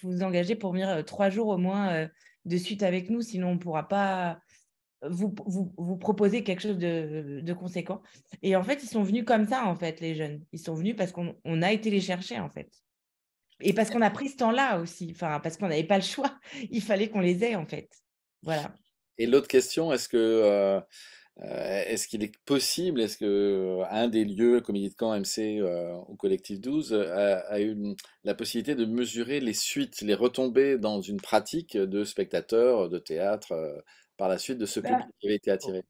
vous engager pour venir 3 jours au moins de suite avec nous, sinon on ne pourra pas vous proposer quelque chose de conséquent. Et en fait, ils sont venus comme ça, en fait, les jeunes. Ils sont venus parce qu'on a été les chercher, en fait. Et parce qu'on a pris ce temps-là aussi, enfin, parce qu'on n'avait pas le choix. Il fallait qu'on les ait, en fait. Voilà. Et l'autre question, est-ce qu'il est possible, est-ce que un des lieux, le Comédie de Caen, MC au collectif 12, a eu la possibilité de mesurer les suites, les retombées dans une pratique de spectateurs de théâtre par la suite de ce public Bah, qui avait été attiré?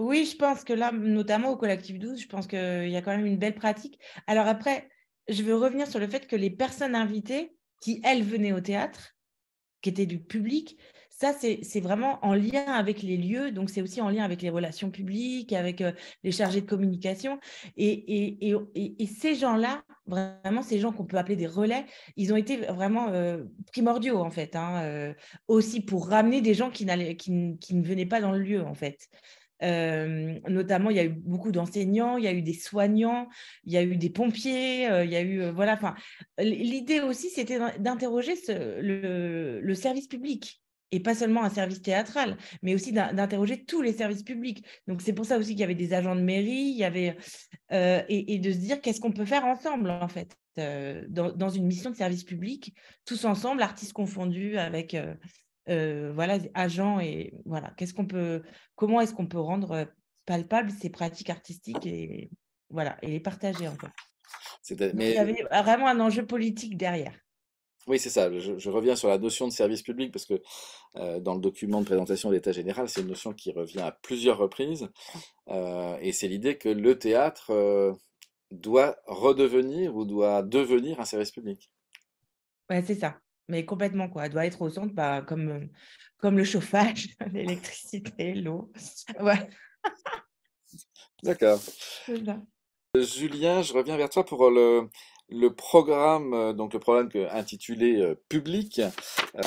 oui, je pense que là, notamment au collectif 12, je pense qu'il y a quand même une belle pratique. Alors après, je veux revenir sur le fait que les personnes invitées qui, elles, venaient au théâtre, qui était du public, ça, c'est vraiment en lien avec les lieux, donc c'est aussi en lien avec les relations publiques, avec les chargés de communication. Et ces gens-là, vraiment, ces gens qu'on peut appeler des relais, ils ont été vraiment primordiaux, en fait, hein, aussi pour ramener des gens qui ne venaient pas dans le lieu, en fait. Notamment, il y a eu beaucoup d'enseignants, il y a eu des soignants, il y a eu des pompiers, il y a eu, voilà, enfin, l'idée aussi, c'était d'interroger le service public. Et pas seulement un service théâtral, mais aussi d'interroger tous les services publics. Donc, c'est pour ça aussi qu'il y avait des agents de mairie, il y avait, et de se dire qu'est-ce qu'on peut faire ensemble, en fait, dans une mission de service public, tous ensemble, artistes confondus, avec voilà, agents, et voilà, comment est-ce qu'on peut rendre palpables ces pratiques artistiques et, voilà, et les partager, en fait. Donc, il y Mais avait vraiment un enjeu politique derrière. oui, c'est ça. Je reviens sur la notion de service public parce que dans le document de présentation de l'État général, c'est une notion qui revient à plusieurs reprises. Et c'est l'idée que le théâtre doit redevenir ou doit devenir un service public. Ouais, c'est ça. Mais complètement, quoi. Elle doit être au centre, bah, comme le chauffage, l'électricité, l'eau. Ouais, D'accord. c'est ça. Julien, je reviens vers toi pour le programme, donc le programme intitulé Public,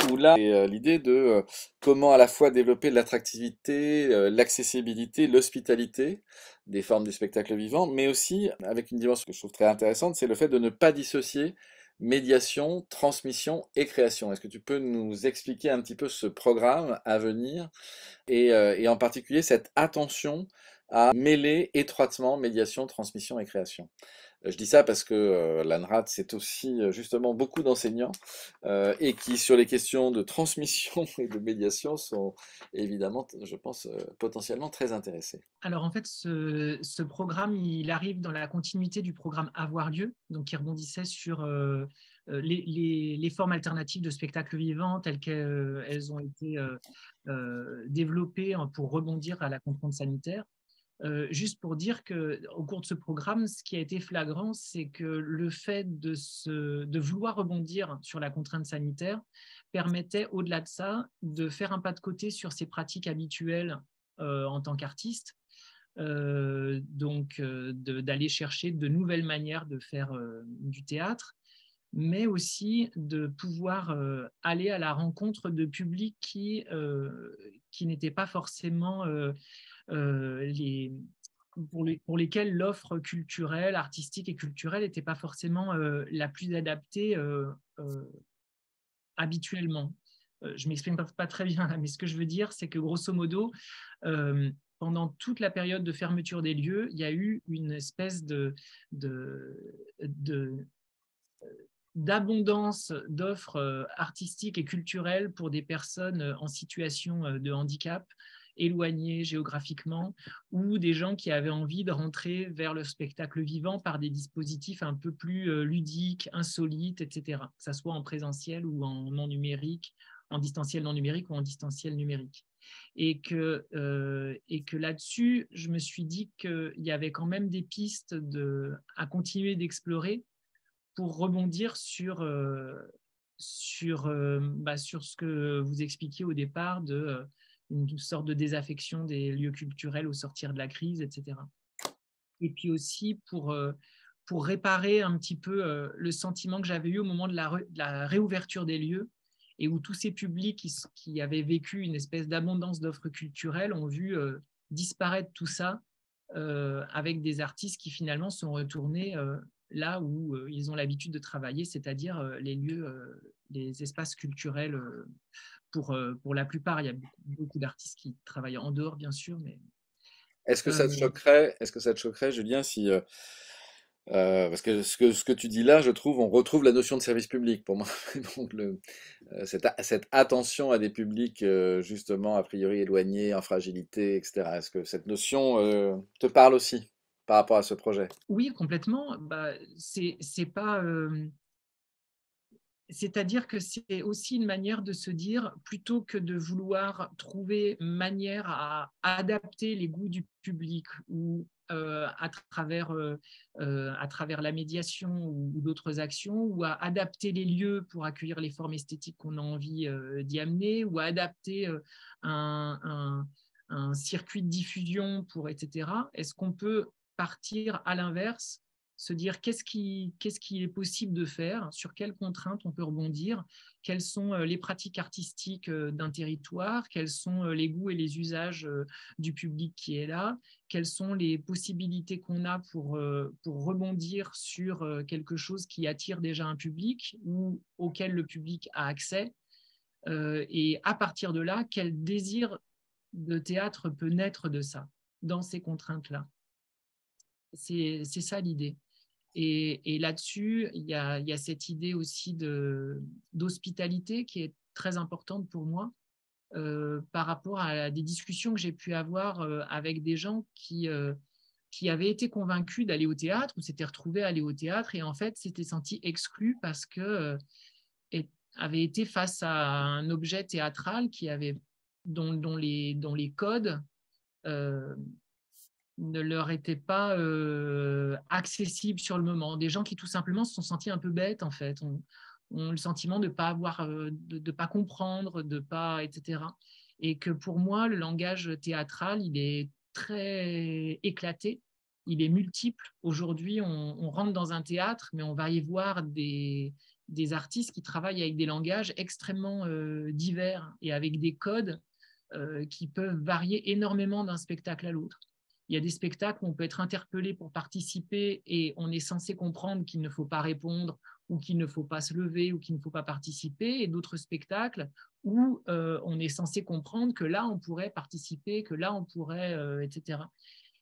où là, c'est l'idée de comment à la fois développer l'attractivité, l'accessibilité, l'hospitalité des formes du spectacle vivant, mais aussi avec une dimension que je trouve très intéressante, c'est le fait de ne pas dissocier médiation, transmission et création. Est-ce que tu peux nous expliquer un petit peu ce programme à venir et en particulier cette attention à mêler étroitement médiation, transmission et création. Je dis ça parce que l'ANRAD, c'est aussi justement beaucoup d'enseignants et qui, sur les questions de transmission et de médiation, sont évidemment, je pense, potentiellement très intéressés. Alors en fait, ce programme, il arrive dans la continuité du programme Avoir lieu, donc qui rebondissait sur les formes alternatives de spectacle vivant telles qu'elles ont été développées pour rebondir à la contrainte sanitaire. Juste pour dire qu'au cours de ce programme, ce qui a été flagrant, c'est que le fait de vouloir rebondir sur la contrainte sanitaire permettait, au-delà de ça, de faire un pas de côté sur ses pratiques habituelles en tant qu'artiste, donc d'aller chercher de nouvelles manières de faire du théâtre, mais aussi de pouvoir aller à la rencontre de publics qui n'étaient pas forcément les pour lesquels l'offre culturelle, artistique et culturelle n'était pas forcément la plus adaptée habituellement. Je ne m'exprime pas très bien là, mais ce que je veux dire, c'est que grosso modo, pendant toute la période de fermeture des lieux, il y a eu une espèce d'abondance d'offres artistiques et culturelles pour des personnes en situation de handicap, éloignées géographiquement, ou des gens qui avaient envie de rentrer vers le spectacle vivant par des dispositifs un peu plus ludiques, insolites, etc., que ce soit en présentiel ou en non numérique, en distanciel non numérique ou en distanciel numérique. Et que là-dessus, je me suis dit qu'il y avait quand même des pistes à continuer d'explorer pour rebondir sur ce que vous expliquiez au départ une sorte de désaffection des lieux culturels au sortir de la crise, etc. Et puis aussi pour réparer un petit peu le sentiment que j'avais eu au moment de la réouverture des lieux, et où tous ces publics qui avaient vécu une espèce d'abondance d'offres culturelles ont vu disparaître tout ça avec des artistes qui finalement sont retournés là où ils ont l'habitude de travailler, c'est-à-dire les lieux, les espaces culturels pour la plupart. Il y a beaucoup d'artistes qui travaillent en dehors, bien sûr, mais Est-ce que ça te euh, choquerait, Julien, si parce que ce que tu dis là, je trouve, on retrouve la notion de service public pour moi. Donc cette attention à des publics justement a priori éloignés, en fragilité, etc. Est-ce que cette notion te parle aussi par rapport à ce projet? oui, complètement. Bah, c'est pas. C'est-à-dire que c'est aussi une manière de se dire, plutôt que de vouloir trouver une manière à adapter les goûts du public ou à travers la médiation ou d'autres actions, ou à adapter les lieux pour accueillir les formes esthétiques qu'on a envie d'y amener, ou à adapter un, un- un circuit de diffusion pour, etc. Est-ce qu'on peut partir à l'inverse, se dire qu'est-ce qui est possible de faire, sur quelles contraintes on peut rebondir, quelles sont les pratiques artistiques d'un territoire, quels sont les goûts et les usages du public qui est là, quelles sont les possibilités qu'on a pour rebondir sur quelque chose qui attire déjà un public ou auquel le public a accès, et à partir de là, quel désir de théâtre peut naître de ça, dans ces contraintes-là. C'est ça l'idée. Et là-dessus, il y a cette idée aussi d'hospitalité qui est très importante pour moi par rapport à des discussions que j'ai pu avoir avec des gens qui avaient été convaincus d'aller au théâtre ou s'étaient retrouvés à aller au théâtre et en fait s'étaient sentis exclus parce que avaient été face à un objet théâtral dont les codes euh, ne leur était pas accessible sur le moment. Des gens qui tout simplement se sont sentis un peu bêtes en fait, ont le sentiment de pas avoir, de pas comprendre, de pas, etc. Et que pour moi, le langage théâtral, il est très éclaté, il est multiple. Aujourd'hui, on rentre dans un théâtre, mais on va y voir des artistes qui travaillent avec des langages extrêmement divers et avec des codes qui peuvent varier énormément d'un spectacle à l'autre. Il y a des spectacles où on peut être interpellé pour participer et on est censé comprendre qu'il ne faut pas répondre ou qu'il ne faut pas se lever ou qu'il ne faut pas participer, et d'autres spectacles où on est censé comprendre que là, on pourrait participer, que là, on pourrait, etc.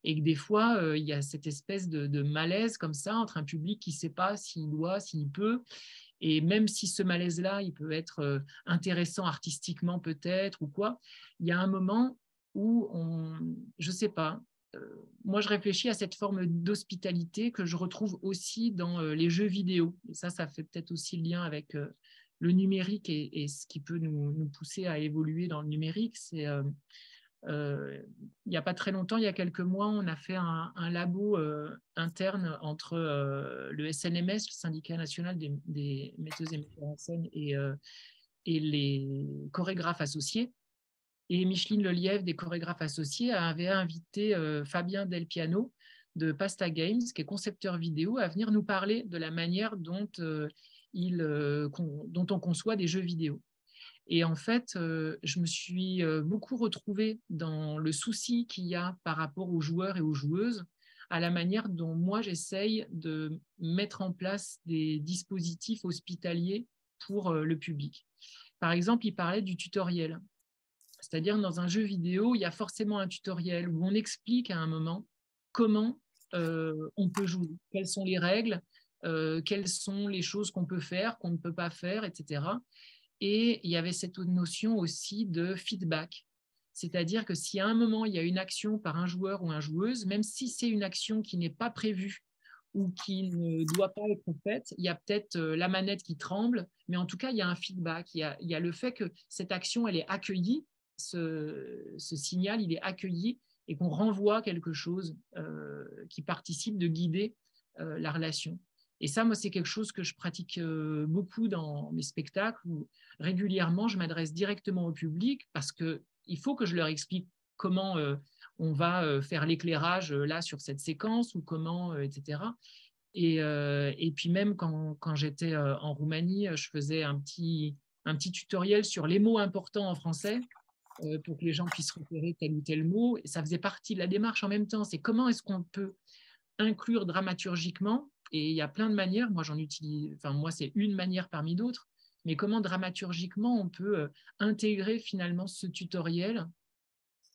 Et que des fois, il y a cette espèce de malaise comme ça entre un public qui ne sait pas s'il doit, s'il peut. Et même si ce malaise-là, il peut être intéressant artistiquement peut-être ou quoi, il y a un moment où je ne sais pas, moi je réfléchis à cette forme d'hospitalité que je retrouve aussi dans les jeux vidéo. Et ça fait peut-être aussi le lien avec le numérique et ce qui peut nous pousser à évoluer dans le numérique. C'est il n'y a pas très longtemps, il y a quelques mois, on a fait un labo interne entre le SNMS, le syndicat national des metteuses et metteurs en scène, et les chorégraphes associés. Et Micheline Lelièvre, des chorégraphes associés, avait invité Fabien Del Piano de Pasta Games, qui est concepteur vidéo, à venir nous parler de la manière dont on conçoit des jeux vidéo. Et en fait, je me suis beaucoup retrouvée dans le souci qu'il y a par rapport aux joueurs et aux joueuses, à la manière dont moi j'essaye de mettre en place des dispositifs hospitaliers pour le public. Par exemple, il parlait du tutoriel. C'est-à-dire, dans un jeu vidéo, il y a forcément un tutoriel où on explique à un moment comment on peut jouer, quelles sont les règles, quelles sont les choses qu'on peut faire, qu'on ne peut pas faire, etc. Et il y avait cette notion aussi de feedback. C'est-à-dire que si à un moment, il y a une action par un joueur ou une joueuse, même si c'est une action qui n'est pas prévue ou qui ne doit pas être faite, il y a peut-être la manette qui tremble, mais en tout cas, il y a un feedback. Il y a le fait que cette action, elle est accueillie, ce signal, il est accueilli et qu'on renvoie quelque chose qui participe de guider la relation. Et ça, moi, c'est quelque chose que je pratique beaucoup dans mes spectacles où régulièrement, je m'adresse directement au public parce qu'il faut que je leur explique comment on va faire l'éclairage là sur cette séquence ou comment, etc. Et puis même quand j'étais en Roumanie, je faisais un petit tutoriel sur les mots importants en français pour que les gens puissent repérer tel ou tel mot. Et ça faisait partie de la démarche en même temps. C'est comment est-ce qu'on peut inclure dramaturgiquement, et il y a plein de manières, moi j'en utilise, enfin moi c'est une manière parmi d'autres, mais comment dramaturgiquement on peut intégrer finalement ce tutoriel.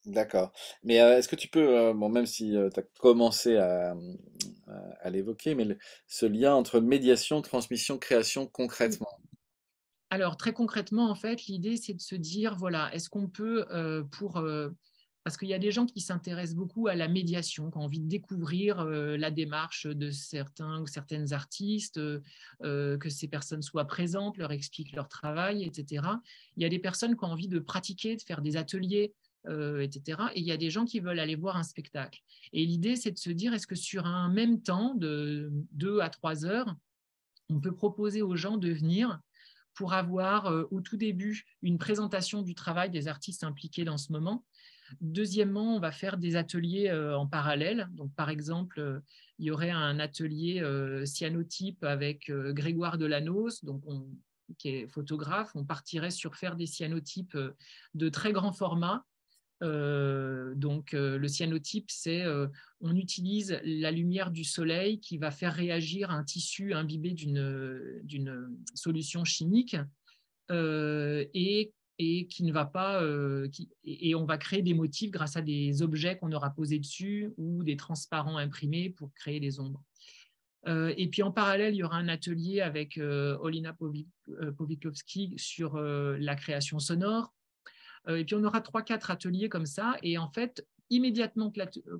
D'accord. Mais est-ce que tu peux, bon, même si tu as commencé à l'évoquer, mais ce lien entre médiation, transmission, création concrètement. Alors très concrètement, en fait, l'idée c'est de se dire, voilà, est-ce qu'on peut, parce qu'il y a des gens qui s'intéressent beaucoup à la médiation, qui ont envie de découvrir la démarche de certains ou certaines artistes, que ces personnes soient présentes, leur expliquent leur travail, etc. Il y a des personnes qui ont envie de pratiquer, de faire des ateliers, etc. Et il y a des gens qui veulent aller voir un spectacle. Et l'idée, c'est de se dire, est-ce que sur un même temps de 2 à 3 heures, on peut proposer aux gens de venir pour avoir au tout début une présentation du travail des artistes impliqués dans ce moment. Deuxièmement, on va faire des ateliers en parallèle. Donc, par exemple, il y aurait un atelier cyanotype avec Grégoire Delanos, donc qui est photographe. On partirait sur faire des cyanotypes de très grand format. Le cyanotype, c'est on utilise la lumière du soleil qui va faire réagir un tissu imbibé d'une solution chimique et qui ne va pas et on va créer des motifs grâce à des objets qu'on aura posés dessus ou des transparents imprimés pour créer des ombres. Et puis en parallèle, il y aura un atelier avec Olina Powikowski sur la création sonore. Et puis on aura 3-4 ateliers comme ça. Et en fait, immédiatement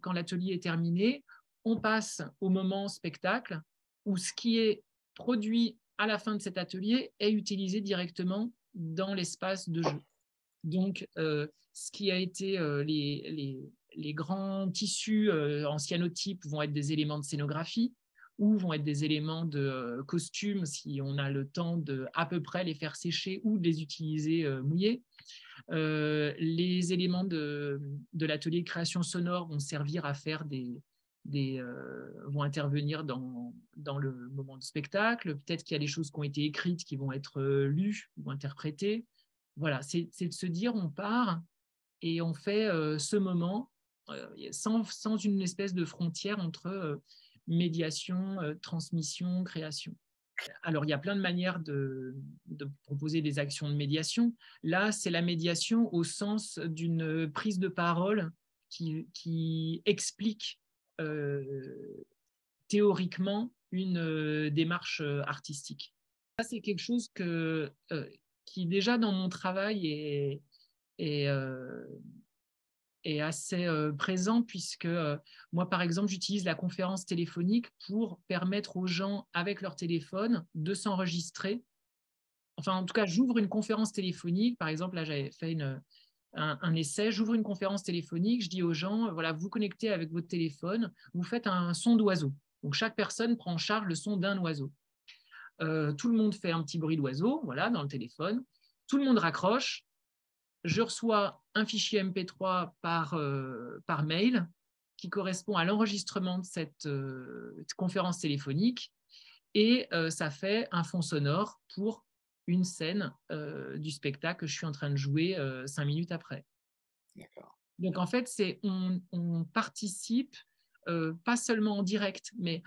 quand l'atelier est terminé, on passe au moment spectacle où ce qui est produit à la fin de cet atelier est utilisé directement dans l'espace de jeu. Donc, ce qui a été les grands tissus en cyanotype vont être des éléments de scénographie ou vont être des éléments de costume si on a le temps de à peu près les faire sécher ou de les utiliser mouillés. Les éléments de l'atelier de création sonore vont servir à faire vont intervenir dans le moment de spectacle. Peut-être qu'il y a des choses qui ont été écrites qui vont être lues ou interprétées. Voilà, c'est de se dire on part et on fait ce moment sans une espèce de frontière entre médiation, transmission, création. Alors, il y a plein de manières de proposer des actions de médiation. Là, c'est la médiation au sens d'une prise de parole qui explique théoriquement une démarche artistique. Ça, c'est quelque chose qui, déjà dans mon travail, est assez présent puisque moi, par exemple, j'utilise la conférence téléphonique pour permettre aux gens, avec leur téléphone, de s'enregistrer. Enfin, en tout cas, j'ouvre une conférence téléphonique. Par exemple, là, j'avais fait un essai. J'ouvre une conférence téléphonique. Je dis aux gens, voilà, vous connectez avec votre téléphone, vous faites un son d'oiseau. Donc, chaque personne prend en charge le son d'un oiseau. Tout le monde fait un petit bruit d'oiseau, voilà, dans le téléphone. Tout le monde raccroche. Je reçois un fichier MP3 par mail qui correspond à l'enregistrement de cette conférence téléphonique et ça fait un fond sonore pour une scène du spectacle que je suis en train de jouer 5 minutes après. D'accord. Donc, en fait, on participe, pas seulement en direct, mais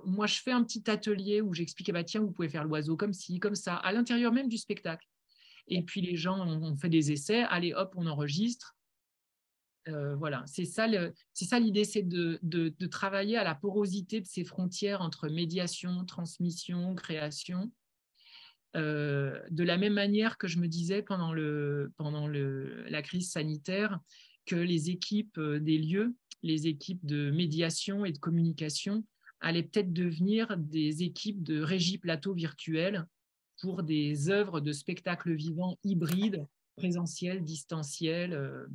moi, je fais un petit atelier où j'explique, bah, tiens, vous pouvez faire l'oiseau comme ci, comme ça, à l'intérieur même du spectacle. Et puis, les gens ont fait des essais. Allez, hop, on enregistre. Voilà, c'est ça l'idée, c'est de travailler à la porosité de ces frontières entre médiation, transmission, création. De la même manière que je me disais pendant la crise sanitaire, que les équipes des lieux, les équipes de médiation et de communication allaient peut-être devenir des équipes de régie plateau virtuelle pour des œuvres de spectacle vivant hybrides, présentiel, distanciel,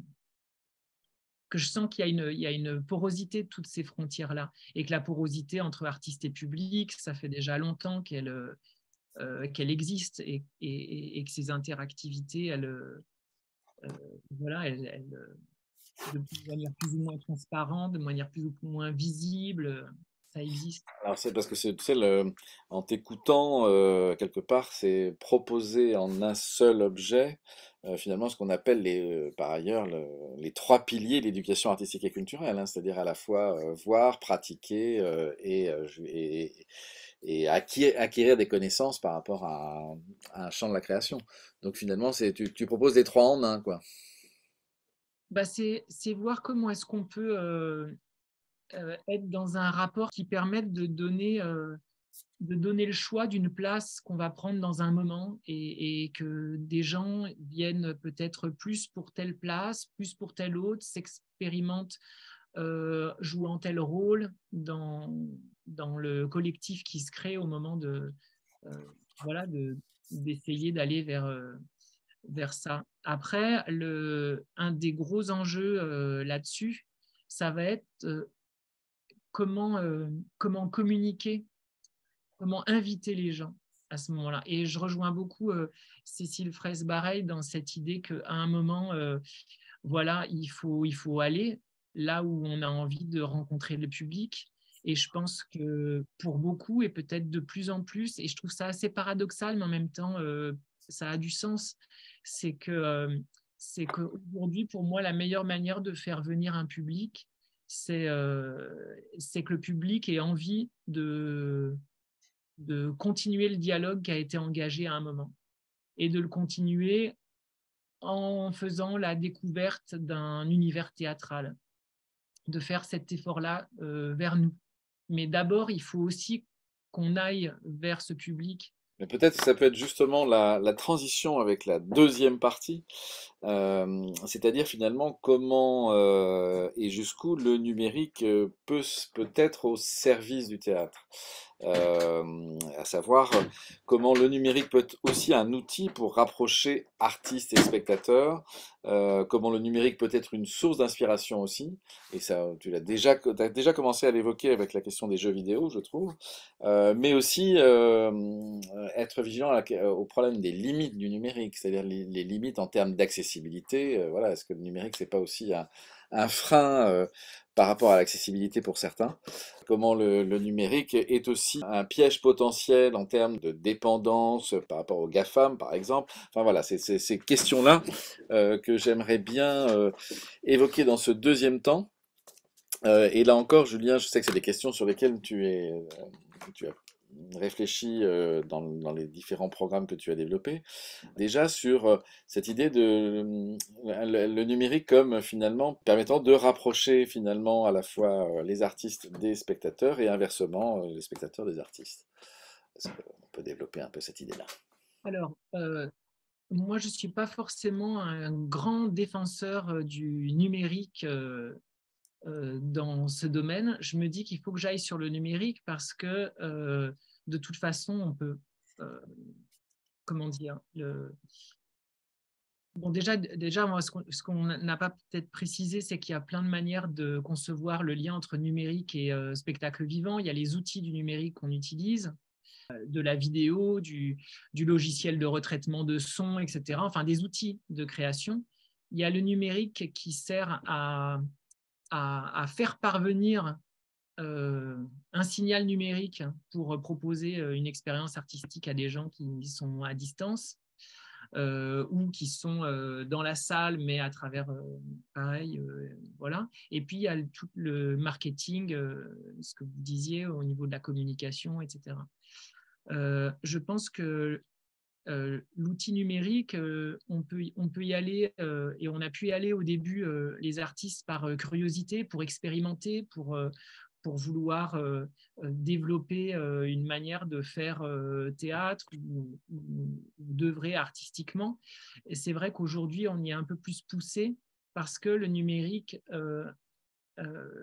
que je sens qu'il y a une porosité de toutes ces frontières-là, et que la porosité entre artistes et public, ça fait déjà longtemps qu'elle existe, et que ces interactivités, de manière plus ou moins transparente, de manière plus ou moins visible, ça existe. Alors c'est parce que tu sais, en t'écoutant, quelque part, c'est proposer en un seul objet, finalement, ce qu'on appelle par ailleurs les trois piliers de l'éducation artistique et culturelle, hein, c'est-à-dire à la fois voir, pratiquer et acquérir des connaissances par rapport à un champ de la création. Donc finalement, tu proposes les trois en un, quoi. Bah, c'est voir comment est-ce qu'on peut être dans un rapport qui permette de donner le choix d'une place qu'on va prendre dans un moment, et que des gens viennent peut-être plus pour telle place, plus pour telle autre, s'expérimentent jouant tel rôle dans le collectif qui se crée au moment voilà, d'essayer d'aller vers ça. Après, un des gros enjeux là-dessus, ça va être comment communiquer, comment inviter les gens à ce moment-là. Et je rejoins beaucoup Cécile Fraisse-Bareil dans cette idée qu'à un moment, voilà, il faut aller là où on a envie de rencontrer le public. Et je pense que pour beaucoup, et peut-être de plus en plus, et je trouve ça assez paradoxal, mais en même temps, ça a du sens, c'est qu'aujourd'hui, pour moi, la meilleure manière de faire venir un public, c'est que le public ait envie de continuer le dialogue qui a été engagé à un moment, et de le continuer en faisant la découverte d'un univers théâtral, de faire cet effort-là vers nous. Mais d'abord, il faut aussi qu'on aille vers ce public. Mais peut-être que ça peut être justement la transition avec la deuxième partie, c'est-à-dire finalement comment et jusqu'où le numérique peut être au service du théâtre. À savoir comment le numérique peut être aussi un outil pour rapprocher artistes et spectateurs, comment le numérique peut être une source d'inspiration aussi, et ça t'as déjà commencé à l'évoquer avec la question des jeux vidéo, je trouve, mais aussi être vigilant au problème des limites du numérique, c'est-à-dire les limites en termes d'accessibilité. Voilà, est-ce que le numérique, c'est pas aussi un frein par rapport à l'accessibilité pour certains? Comment le numérique est aussi un piège potentiel en termes de dépendance par rapport aux GAFAM, par exemple. Enfin voilà, c'est ces questions-là que j'aimerais bien évoquer dans ce deuxième temps. Et là encore, Julien, je sais que c'est des questions sur lesquelles tu as réfléchi dans les différents programmes que tu as développés. Déjà sur cette idée de le numérique comme finalement permettant de rapprocher finalement à la fois les artistes des spectateurs et inversement les spectateurs des artistes. Est-ce qu'on peut développer un peu cette idée-là? Alors, moi, je ne suis pas forcément un grand défenseur du numérique dans ce domaine. Je me dis qu'il faut que j'aille sur le numérique parce que de toute façon, on peut, comment dire, bon, déjà moi, ce qu'on n'a pas peut-être précisé, c'est qu'il y a plein de manières de concevoir le lien entre numérique et spectacle vivant. Il y a les outils du numérique qu'on utilise, de la vidéo, du logiciel de retraitement de son, etc. Enfin, des outils de création. Il y a le numérique qui sert à faire parvenir un signal numérique pour proposer une expérience artistique à des gens qui sont à distance ou qui sont dans la salle, mais à travers, pareil, voilà. Et puis, il y a tout le marketing, ce que vous disiez au niveau de la communication, etc. Je pense que l'outil numérique, on peut y aller, et on a pu y aller au début, les artistes, par curiosité, pour expérimenter, pour vouloir développer une manière de faire théâtre ou d'œuvrer artistiquement. Et c'est vrai qu'aujourd'hui, on y est un peu plus poussé parce que le numérique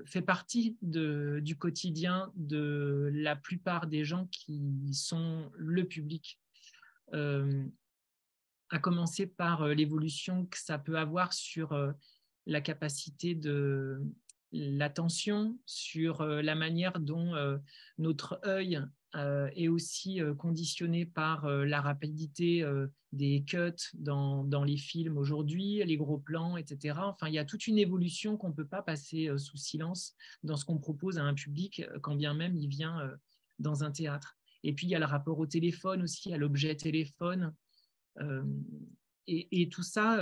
fait partie du quotidien de la plupart des gens qui sont le public. À commencer par l'évolution que ça peut avoir sur la capacité de l'attention, sur la manière dont notre œil est aussi conditionné par la rapidité des cuts dans les films aujourd'hui, les gros plans, etc. Enfin, il y a toute une évolution qu'on ne peut pas passer sous silence dans ce qu'on propose à un public, quand bien même il vient dans un théâtre. Et puis, il y a le rapport au téléphone aussi, à l'objet téléphone. Et tout ça,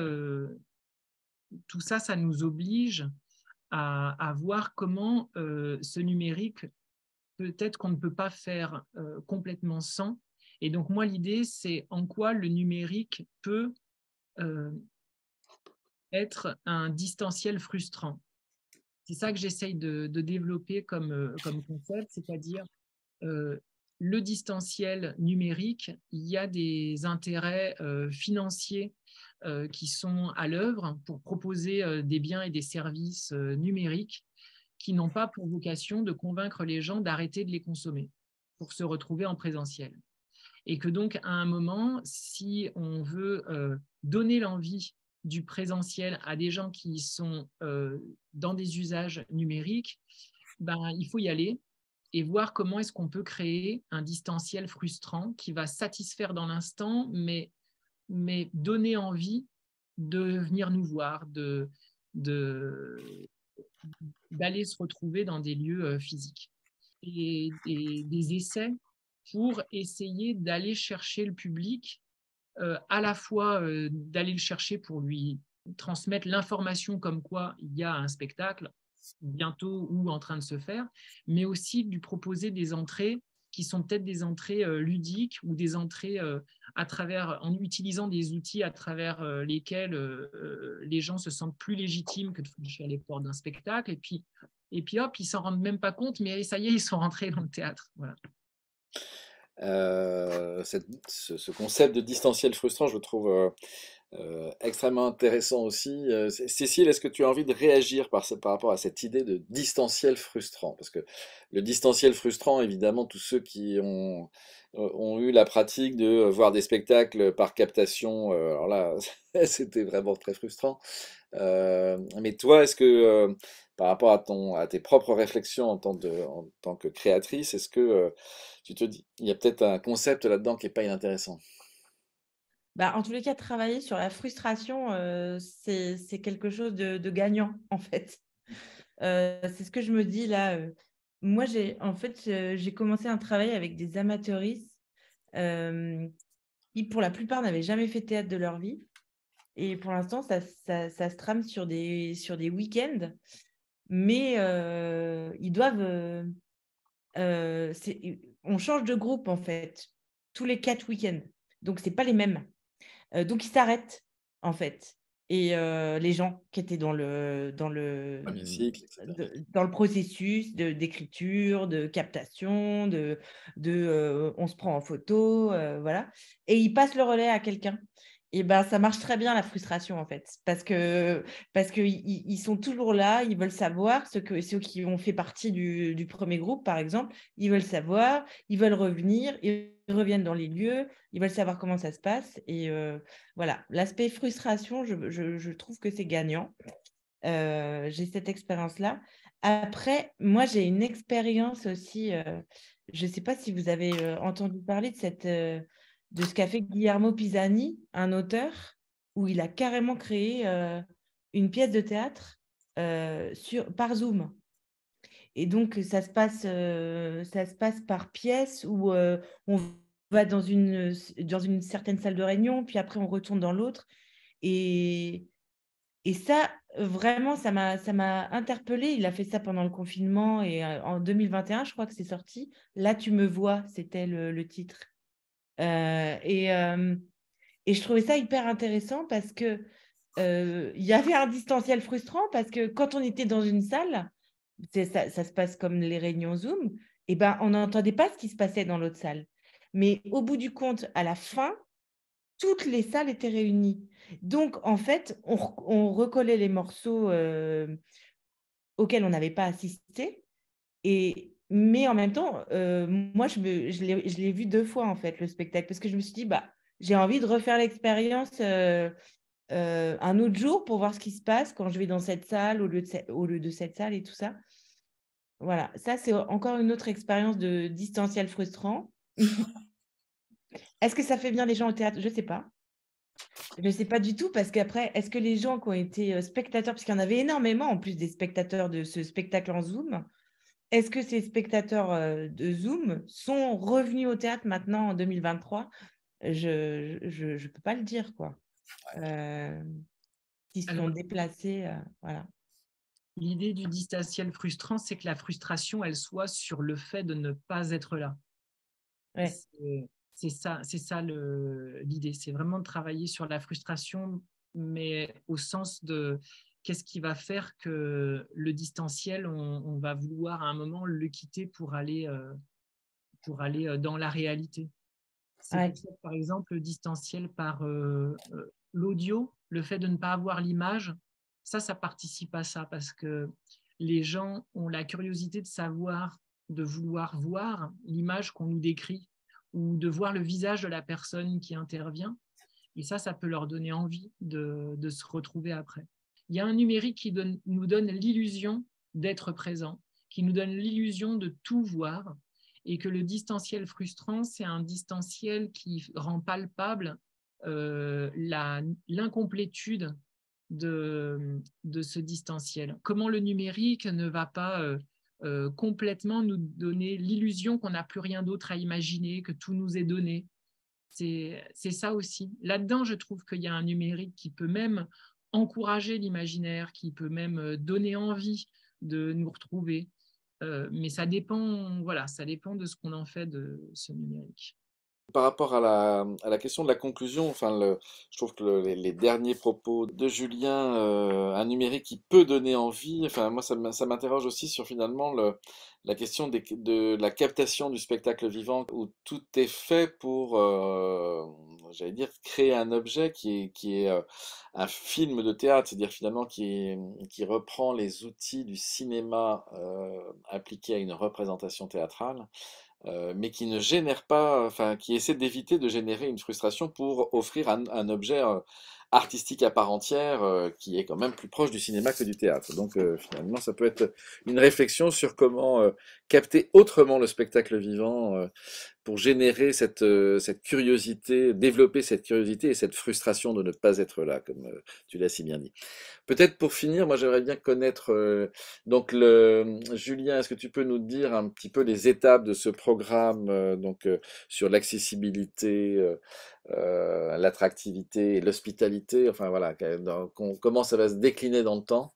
ça nous oblige à voir comment ce numérique, peut-être qu'on ne peut pas faire complètement sans. Et donc, moi, l'idée, c'est en quoi le numérique peut être un distanciel frustrant. C'est ça que j'essaye de développer comme concept, c'est-à-dire le distanciel numérique, il y a des intérêts financiers qui sont à l'œuvre pour proposer des biens et des services numériques qui n'ont pas pour vocation de convaincre les gens d'arrêter de les consommer pour se retrouver en présentiel. Et que donc, à un moment, si on veut donner l'envie du présentiel à des gens qui sont dans des usages numériques, ben, il faut y aller et voir comment est-ce qu'on peut créer un distanciel frustrant qui va satisfaire dans l'instant, mais donner envie de venir nous voir, d'aller se retrouver dans des lieux physiques. Et des essais pour essayer d'aller chercher le public, à la fois d'aller le chercher pour lui transmettre l'information comme quoi il y a un spectacle bientôt ou en train de se faire, mais aussi de lui proposer des entrées qui sont peut-être des entrées ludiques ou des entrées en utilisant des outils à travers lesquels les gens se sentent plus légitimes que de franchir les portes d'un spectacle. Et puis hop, ils s'en rendent même pas compte, mais ça y est, ils sont rentrés dans le théâtre. Voilà. Ce concept de distanciel frustrant, je le trouve extrêmement intéressant aussi. Cécile, est-ce que tu as envie de réagir par rapport à cette idée de distanciel frustrant? Parce que le distanciel frustrant, évidemment, tous ceux qui ont eu la pratique de voir des spectacles par captation, alors là, c'était vraiment très frustrant. Mais toi, est-ce que par rapport à tes propres réflexions en tant que créatrice, est-ce que tu te dis, il y a peut-être un concept là-dedans qui n'est pas inintéressant? Bah, en tous les cas, travailler sur la frustration, c'est quelque chose de gagnant, en fait. C'est ce que je me dis là. Moi, j'ai commencé un travail avec des amateuristes qui, pour la plupart, n'avaient jamais fait de théâtre de leur vie. Et pour l'instant, ça se trame sur des week-ends. Mais ils doivent... on change de groupe, en fait, tous les 4 week-ends. Donc, ce n'est pas les mêmes. Donc, ils s'arrêtent, en fait. Et les gens qui étaient dans le Premier cycle, etc. dans le processus d'écriture, de captation, on se prend en photo, voilà. Et ils passent le relais à quelqu'un. Et ben, ça marche très bien, la frustration, en fait. Parce qu'ils sont toujours là, ils veulent savoir, ceux qui ont fait partie du premier groupe, par exemple, ils veulent savoir, ils veulent revenir, ils reviennent dans les lieux, ils veulent savoir comment ça se passe. Et voilà, l'aspect frustration, je trouve que c'est gagnant. J'ai cette expérience-là. Après, moi, j'ai une expérience aussi. Je ne sais pas si vous avez entendu parler de ce qu'a fait Guillermo Pisani, un auteur, où il a carrément créé une pièce de théâtre par Zoom. Et donc, ça se passe par pièce où on va dans une certaine salle de réunion, puis après on retourne dans l'autre. Et, et ça, vraiment, ça m'a interpellée. Il a fait ça pendant le confinement et en 2021, je crois que c'est sorti. Là, tu me vois, c'était le titre. Euh, et, euh, et je trouvais ça hyper intéressant parce que il y avait un distanciel frustrant parce que quand on était dans une salle, ça se passe comme les réunions Zoom, et ben, on n'entendait pas ce qui se passait dans l'autre salle. Mais au bout du compte, à la fin, toutes les salles étaient réunies. Donc, en fait, on recollait les morceaux auxquels on n'avait pas assisté. Mais en même temps, moi, je l'ai vu 2 fois, en fait, le spectacle, parce que je me suis dit, bah, j'ai envie de refaire l'expérience un autre jour pour voir ce qui se passe quand je vais dans cette salle au lieu de cette salle et tout ça. Voilà, ça, c'est encore une autre expérience de distanciel frustrant. Est-ce que ça fait bien les gens au théâtre? Je ne sais pas. Je ne sais pas du tout parce qu'après, est-ce que les gens qui ont été spectateurs, parce qu'il y en avait énormément en plus des spectateurs de ce spectacle en Zoom, est-ce que ces spectateurs de Zoom sont revenus au théâtre maintenant en 2023? Je peux pas le dire, quoi. Ils se sont Alors, déplacés, voilà. l'idée du distanciel frustrant, c'est que la frustration, elle soit sur le fait de ne pas être là. Ouais, C'est ça l'idée. C'est vraiment de travailler sur la frustration, mais au sens de qu'est-ce qui va faire que le distanciel, on va vouloir à un moment le quitter pour aller dans la réalité. C'est ouais, pour ça que, par exemple, le distanciel par l'audio, le fait de ne pas avoir l'image, ça participe à ça parce que les gens ont la curiosité de savoir, de vouloir voir l'image qu'on nous décrit ou de voir le visage de la personne qui intervient. Et ça peut leur donner envie de se retrouver après. Il y a un numérique qui nous donne l'illusion d'être présent, qui nous donne l'illusion de tout voir, et que le distanciel frustrant, c'est un distanciel qui rend palpable l'incomplétude de ce distanciel. Comment le numérique ne va pas complètement nous donner l'illusion qu'on n'a plus rien d'autre à imaginer, que tout nous est donné. C'est ça aussi. Là-dedans, je trouve qu'il y a un numérique qui peut même encourager l'imaginaire, qui peut même donner envie de nous retrouver. Mais voilà, ça dépend de ce qu'on en fait de ce numérique. Par rapport à la question de la conclusion, enfin, je trouve que les derniers propos de Julien, un numérique qui peut donner envie, enfin, moi, ça m'interroge aussi sur finalement la question de la captation du spectacle vivant, où tout est fait pour, j'allais dire, créer un objet qui est un film de théâtre, c'est-à-dire finalement qui reprend les outils du cinéma appliqués à une représentation théâtrale, mais qui ne génère pas, enfin, qui essaie d'éviter de générer une frustration pour offrir un objet artistique à part entière qui est quand même plus proche du cinéma que du théâtre. Donc finalement, ça peut être une réflexion sur comment capter autrement le spectacle vivant pour générer cette curiosité, développer cette curiosité et cette frustration de ne pas être là, comme tu l'as si bien dit. Peut-être pour finir, moi j'aimerais bien connaître donc Julien, est-ce que tu peux nous dire un petit peu les étapes de ce programme sur l'accessibilité, l'attractivité et l'hospitalité, enfin voilà, comment ça va se décliner dans le temps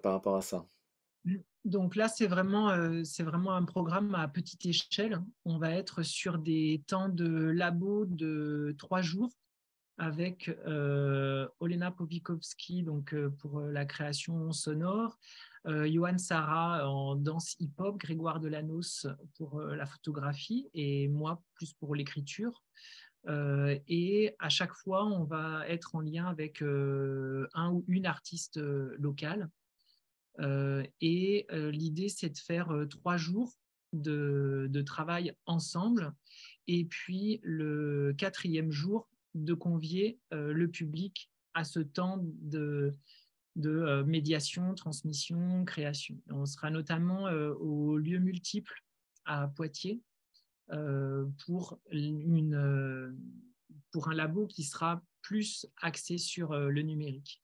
par rapport à ça? Donc là, c'est vraiment un programme à petite échelle. On va être sur des temps de labo de 3 jours avec Olena Powikovski donc, pour la création sonore, Johan Sarah en danse hip-hop, Grégoire Delanos pour la photographie et moi plus pour l'écriture. Et à chaque fois, on va être en lien avec un ou une artiste locale. Et l'idée, c'est de faire 3 jours de travail ensemble. Et puis le 4e jour, de convier le public à ce temps de médiation, transmission, création. On sera notamment au lieu multiple à Poitiers pour pour un labo qui sera plus axé sur le numérique.